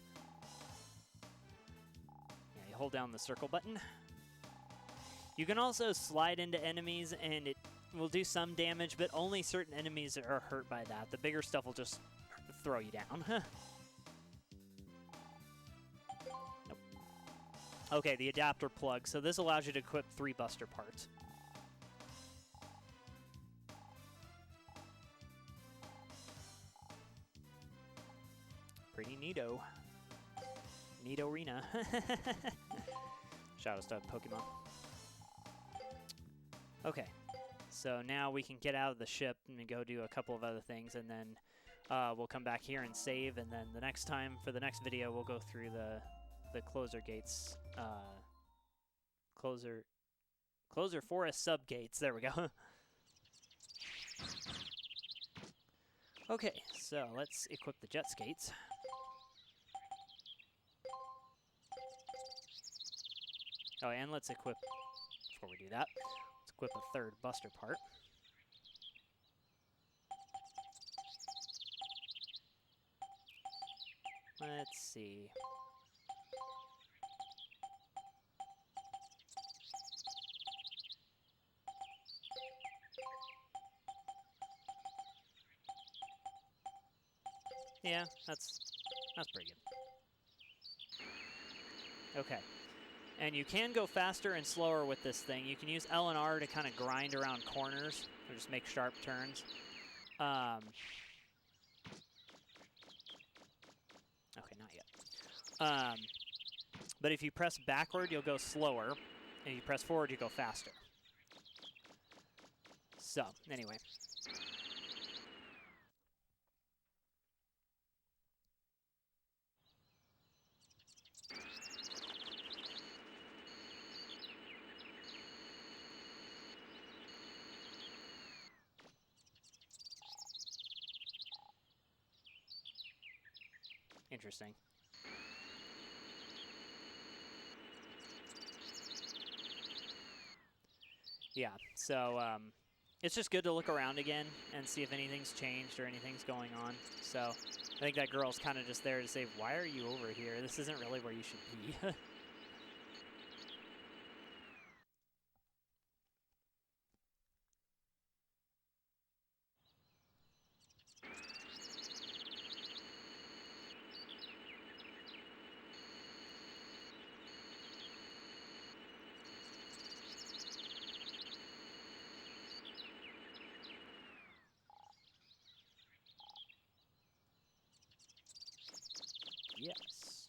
Yeah, you hold down the circle button. You can also slide into enemies and it will do some damage, but only certain enemies are hurt by that. The bigger stuff will just throw you down. Nope. Okay, the adapter plug. So this allows you to equip 3 buster parts. Pretty neato. Neato arena. Shadow Stud Pokemon. Okay, so now we can get out of the ship and go do a couple of other things, and then we'll come back here and save, and then the next time, for the next video, we'll go through the closer gates, closer forest sub gates, there we go. Okay, so let's equip the jet skates. Oh, and let's equip, before we do that, let's equip a third buster part. Let's see. Yeah, that's pretty good. Okay. And you can go faster and slower with this thing. You can use L and R to kind of grind around corners or just make sharp turns. Okay, not yet. But if you press backward, you'll go slower. And if you press forward, you go faster. So, anyway. Interesting. Yeah, so it's just good to look around again and see if anything's changed or anything's going on. So I think that girl's kind of just there to say, why are you over here? This isn't really where you should be. Yes.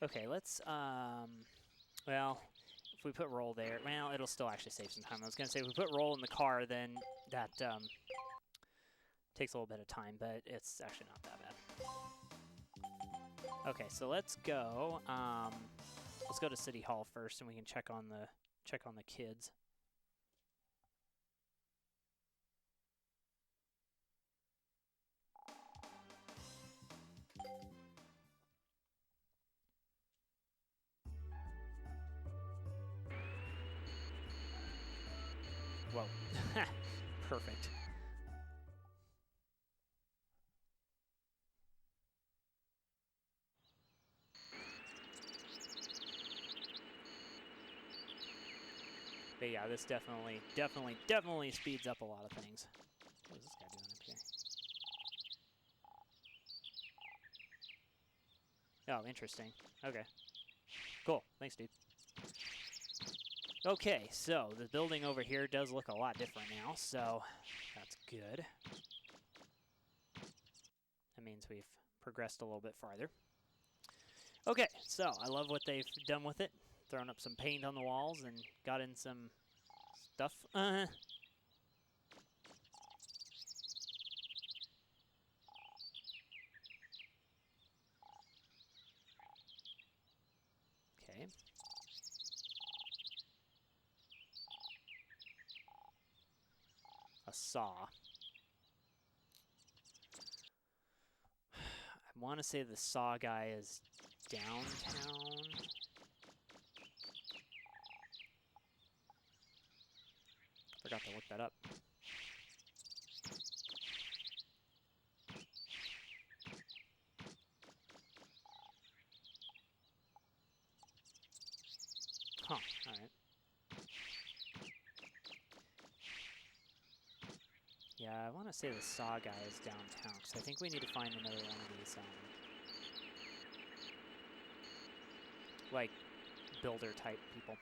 Okay, let's, well, if we put roll there, well, it'll still actually save some time. I was going to say, if we put roll in the car, then that takes a little bit of time, but it's actually not that bad. Okay, so let's go to City Hall first, and we can check on the kids. Whoa. Perfect. But yeah, this definitely speeds up a lot of things. What is this guy doing up here? Oh, interesting. Okay. Cool. Thanks, dude. Okay, so the building over here does look a lot different now, so that's good. That means we've progressed a little bit farther. Okay, so I love what they've done with it. Thrown up some paint on the walls and got in some stuff. Okay. A saw. I want to say the saw guy is downtown. Forgot to look that up. Huh, alright. Yeah, I want to say the saw guy is downtown, because I think we need to find another one of these, like, builder-type people.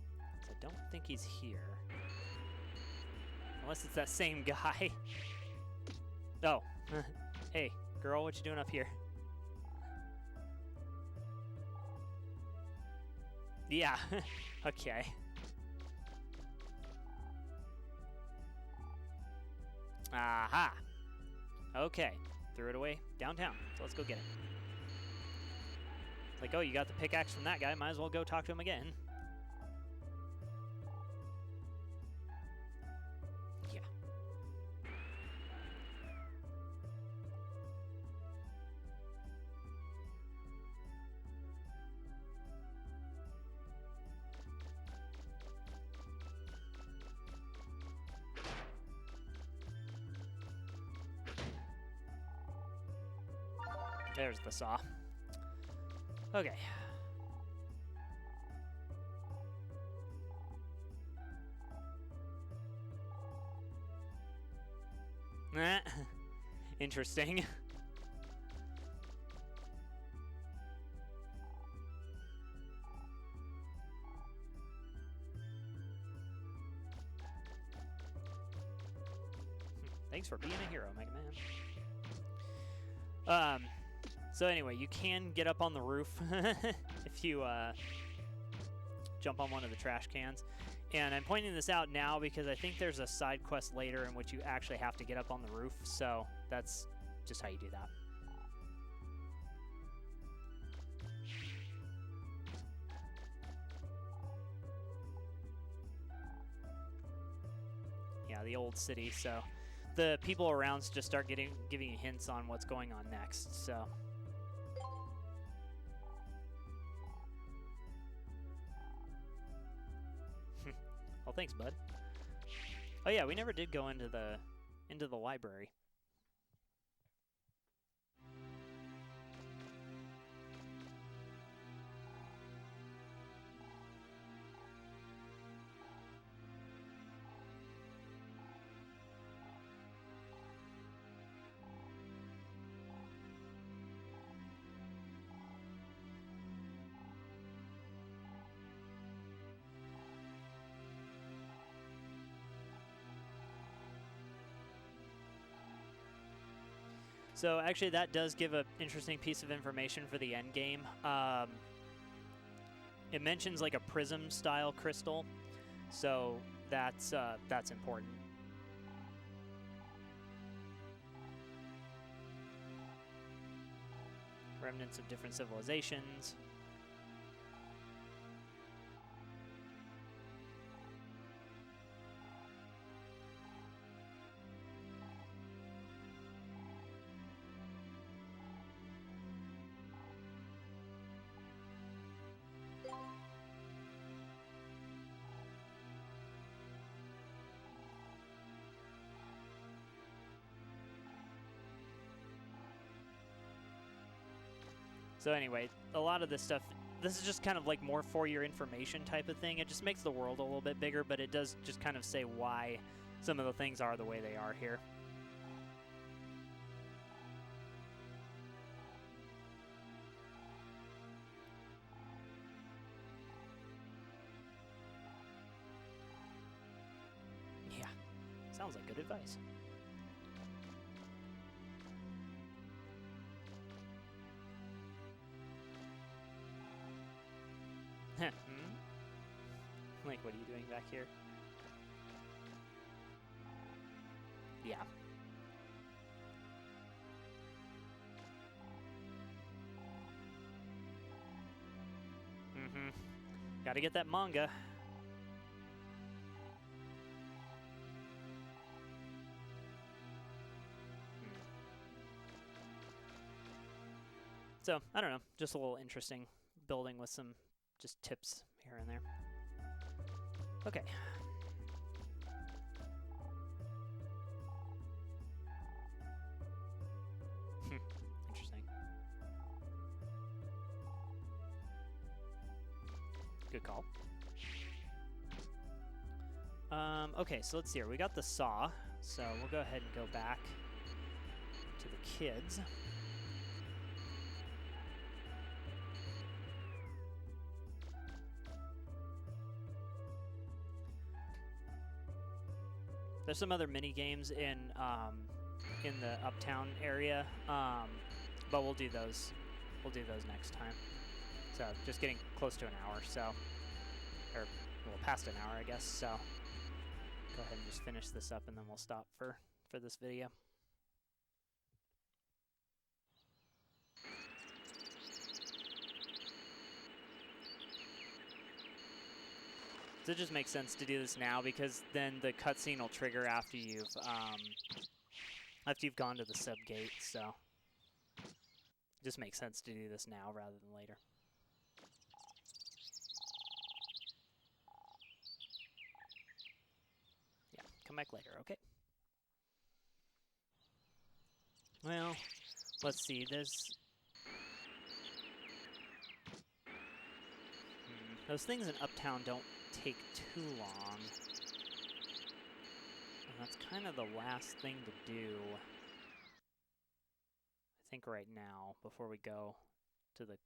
I don't think he's here. Unless it's that same guy. Oh. Hey, girl, what you doing up here? Yeah. Okay. Aha. Okay. Threw it away downtown. So let's go get it. It's like, oh, you got the pickaxe from that guy. Might as well go talk to him again. There's the saw. Okay. Interesting. Thanks for being a hero, Mega Man. So anyway, you can get up on the roof if you jump on one of the trash cans. And I'm pointing this out now because I think there's a side quest later in which you actually have to get up on the roof, so that's just how you do that. Yeah, the old city, so the people around just start giving you hints on what's going on next, so. Well, thanks, bud. Oh yeah, we never did go into the library. So actually that does give an interesting piece of information for the end game. It mentions like a prism style crystal, so that's important. Remnants of different civilizations. So anyway, a lot of this stuff, this is just kind of like more for your information type of thing. It just makes the world a little bit bigger, but it does just kind of say why some of the things are the way they are here. Yeah, sounds like good advice. Like, what are you doing back here? Yeah. Mm-hmm. Gotta get that manga. So, I don't know. Just a little interesting building with some just tips here and there. Okay. Interesting. Good call. Okay, so let's see here. We got the saw, so we'll go ahead and go back to the kids. There's some other mini games in the Uptown area, but we'll do those. We'll do those next time. So just getting close to an hour, so or well, past an hour, I guess. So go ahead and just finish this up, and then we'll stop for this video. So it just makes sense to do this now because then the cutscene will trigger after you've gone to the sub gate. So it just makes sense to do this now rather than later. Yeah, come back later, okay? Well, let's see. There's Those things in Uptown don't take too long. And that's kind of the last thing to do, I think, right now, before we go to the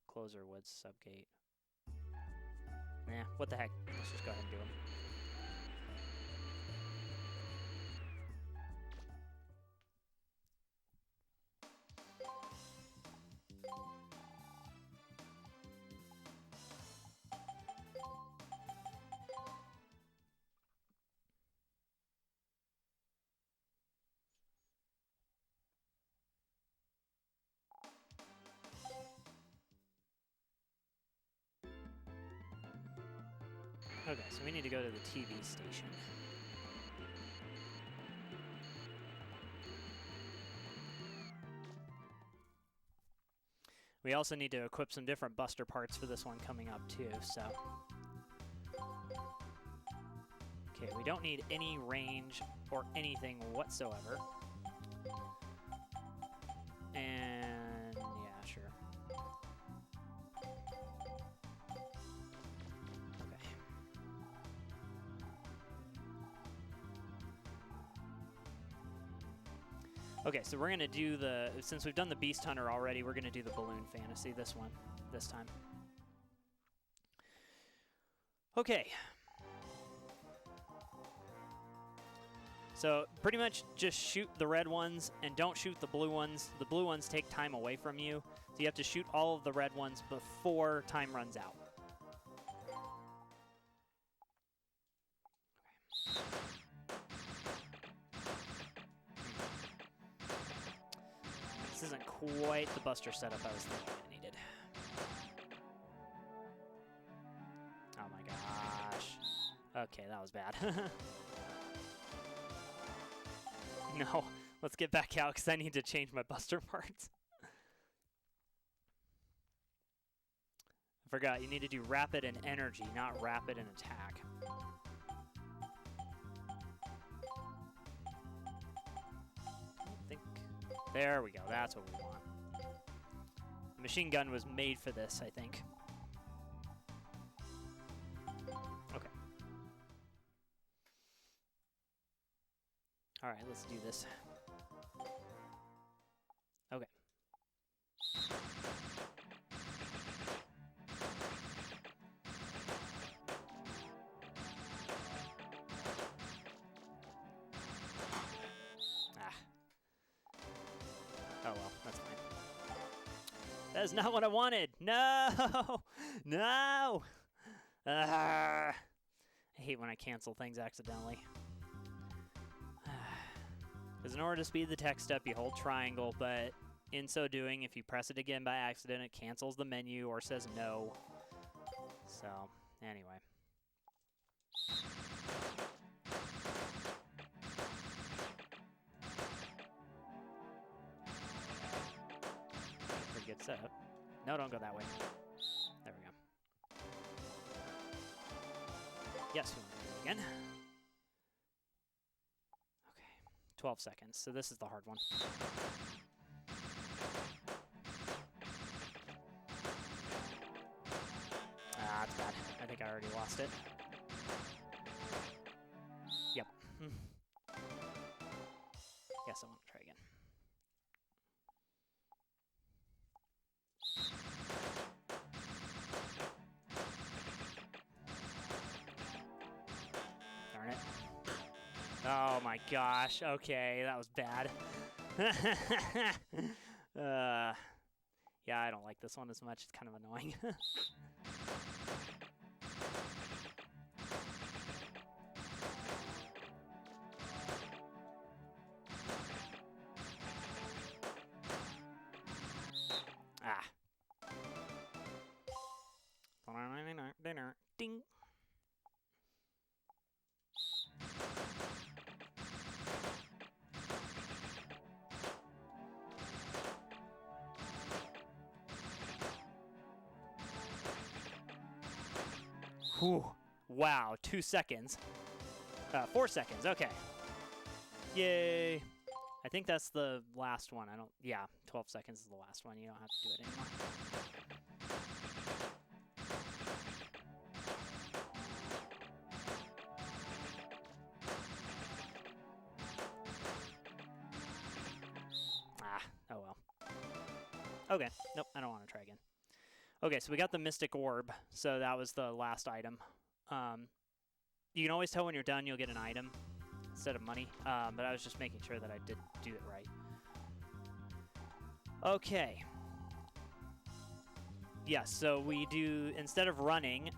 Closer Woods subgate. Nah, what the heck? Let's just go ahead and do them. Okay, so we need to go to the TV station. We also need to equip some different Buster parts for this one coming up too, so. Okay, we don't need any range or anything whatsoever. And yeah, sure. Okay. Okay, so we're gonna do the, since we've done the Beast Hunter already, we're gonna do the Balloon Fantasy this time. Okay. So pretty much just shoot the red ones and don't shoot the blue ones. The blue ones take time away from you, so you have to shoot all of the red ones before time runs out. This isn't quite the Buster setup I was thinking I needed. Oh my gosh. Okay, that was bad. No, let's get back out because I need to change my Buster parts. I forgot, you need to do rapid and energy, not rapid and attack. I think, there we go, that's what we want. The machine gun was made for this, I think. Okay. All right, let's do this. Okay. Ah. Oh well, that's fine. That is not what I wanted. No! No! Ah. I hate when I cancel things accidentally. Because in order to speed the text up, you hold triangle, but in so doing, if you press it again by accident, it cancels the menu or says no. So, anyway. Pretty good setup. No, don't go that way. There we go. Yes, we want to do it again. 12 seconds, so this is the hard one. Ah, that's bad. I think I already lost it. Yep. Guess I want to try again. Darn it. Oh my gosh, okay, that was bad. Yeah, I don't like this one as much, it's kind of annoying. Ah. Ding. Whew. Wow, 2 seconds. 4 seconds, okay. Yay. I think that's the last one. Yeah, 12 seconds is the last one. You don't have to do it anymore. Okay, nope, I don't want to try again. Okay, so we got the Mystic Orb, so that was the last item. You can always tell when you're done, you'll get an item instead of money, but I was just making sure that I did do it right. Okay. Yes, so we do, instead of running,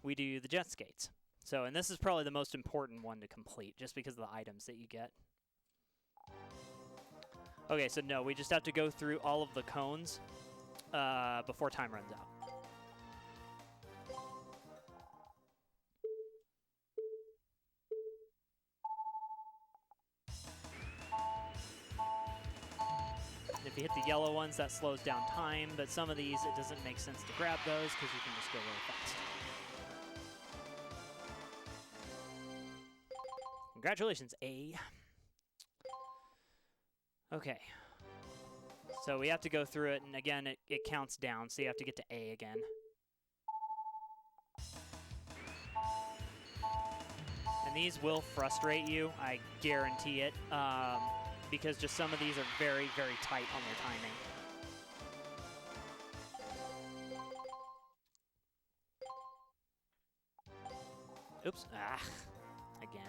we do the jet skates. So, and this is probably the most important one to complete, just because of the items that you get. Okay, so no, we just have to go through all of the cones before time runs out. If you hit the yellow ones, that slows down time, but some of these, it doesn't make sense to grab those because you can just go really fast. Congratulations, A. Okay. So we have to go through it, and again, it counts down, so you have to get to A again. And these will frustrate you, I guarantee it, because just some of these are very, very tight on their timing. Oops. Ah. Again.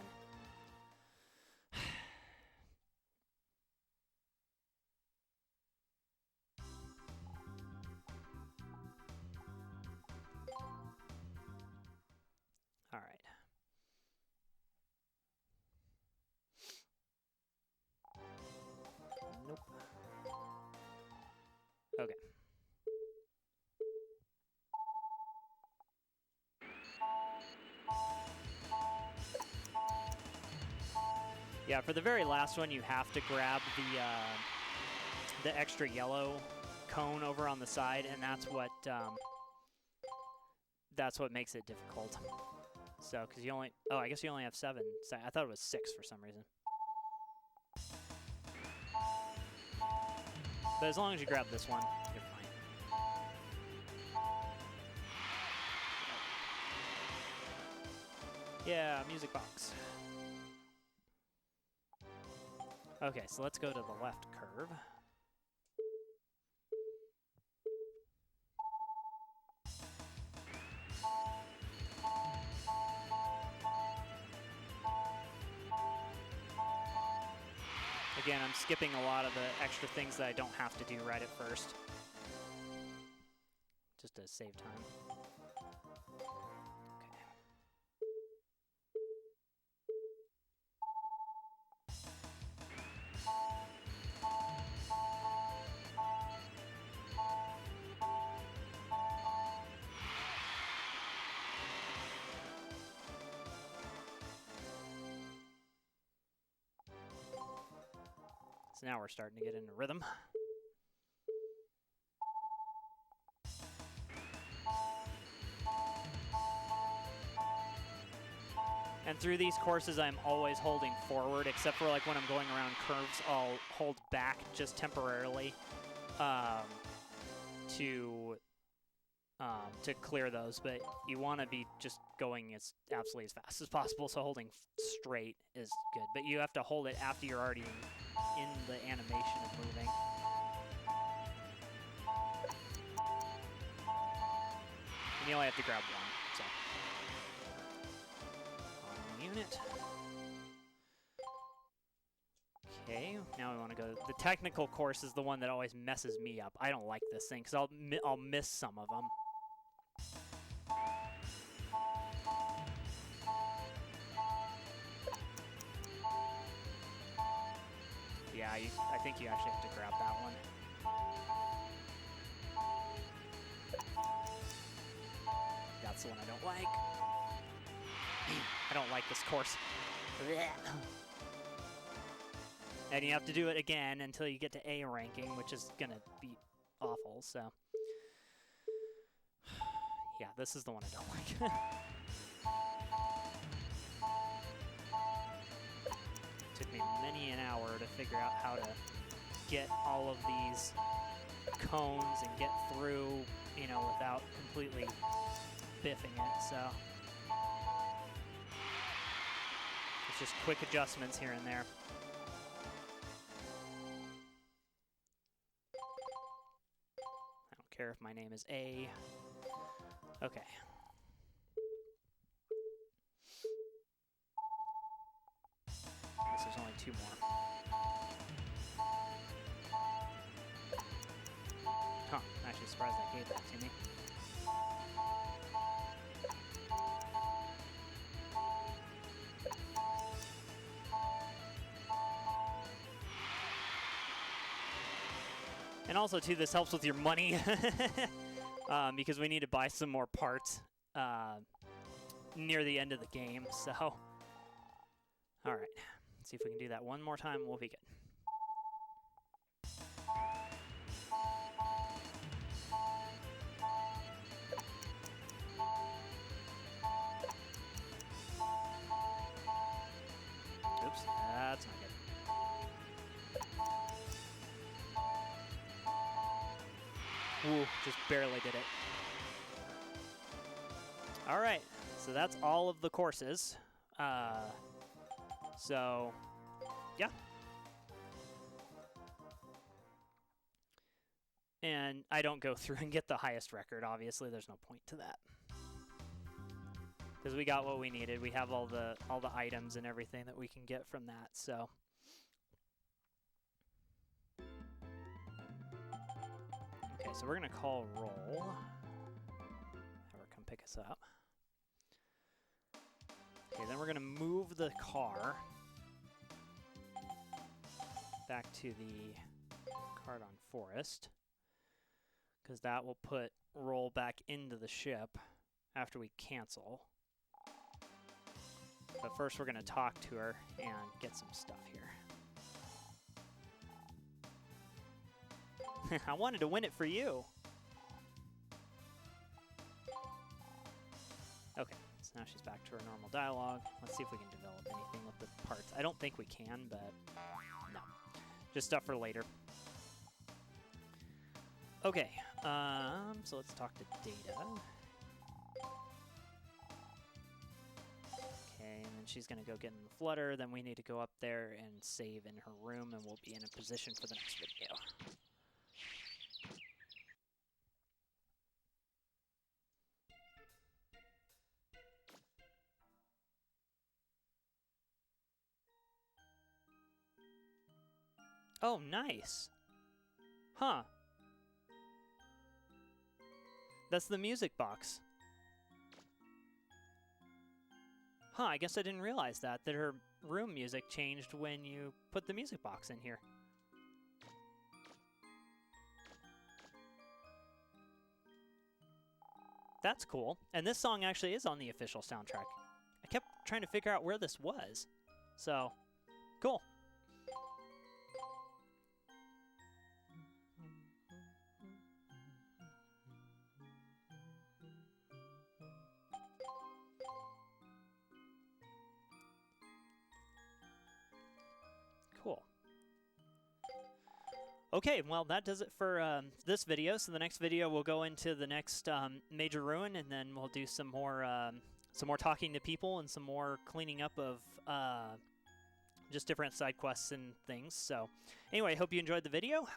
All right. Nope. Okay. Yeah, for the very last one, you have to grab the extra yellow cone over on the side, and that's what makes it difficult. So, because you only, oh, I guess you only have 7. So I thought it was 6 for some reason. But as long as you grab this one, you're fine. Yeah, music box. Okay, so let's go to the left curve. Again, I'm skipping a lot of the extra things that I don't have to do right at first, just to save time. So now we're starting to get into rhythm. And through these courses, I'm always holding forward, except for like when I'm going around curves, I'll hold back just temporarily to clear those. But you want to be just going as absolutely as fast as possible, so holding straight is good. But you have to hold it after you're already in the animation of moving. And you only have to grab one, so. On the unit. Okay, now we want to go. The technical course is the one that always messes me up. I don't like this thing, because I'll miss some of them. Yeah, I think you actually have to grab that one. That's the one I don't like. I don't like this course. And you have to do it again until you get to A ranking, which is gonna be awful, so. Yeah, this is the one I don't like. Took me many an hour to figure out how to get all of these cones and get through, you know, without completely biffing it, so. It's just quick adjustments here and there. care if my name is A. Okay. I guess there's only 2 more. Huh, I'm actually surprised that gave that to me. And also, too, this helps with your money because we need to buy some more parts near the end of the game. So, all right, let's see if we can do that one more time. We'll be good. Oops, that's not good. Ooh, just barely did it. All right, so that's all of the courses. So, yeah. And I don't go through and get the highest record, obviously. There's no point to that. Because we got what we needed. We have all the items and everything that we can get from that, so. Okay, so we're going to call roll. Have her come pick us up. Okay, then we're going to move the car back to the Cardon Forest, because that will put roll back into the ship after we cancel. But first we're going to talk to her and get some stuff here. I wanted to win it for you. Okay, so now she's back to her normal dialogue. Let's see if we can develop anything with the parts. I don't think we can, but no. Just stuff for later. Okay, so let's talk to Data. Okay, and then she's gonna go get in the flutter. Then we need to go up there and save in her room, and we'll be in a position for the next video. Oh, nice. Huh. That's the music box. Huh, I guess I didn't realize that her room music changed when you put the music box in here. That's cool. And this song actually is on the official soundtrack. I kept trying to figure out where this was. So, cool. Cool. Okay, well, that does it for this video. So the next video, we'll go into the next major ruin, and then we'll do some more talking to people and some more cleaning up of just different side quests and things. So anyway, I hope you enjoyed the video.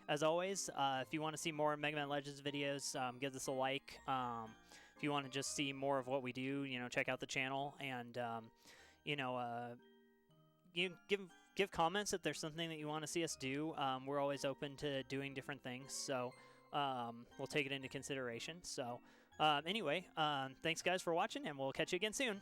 As always, if you want to see more Mega Man Legends videos, give this a like. If you want to just see more of what we do, check out the channel, and you give comments if there's something that you want to see us do. We're always open to doing different things, so we'll take it into consideration. So anyway, thanks guys for watching, and we'll catch you again soon.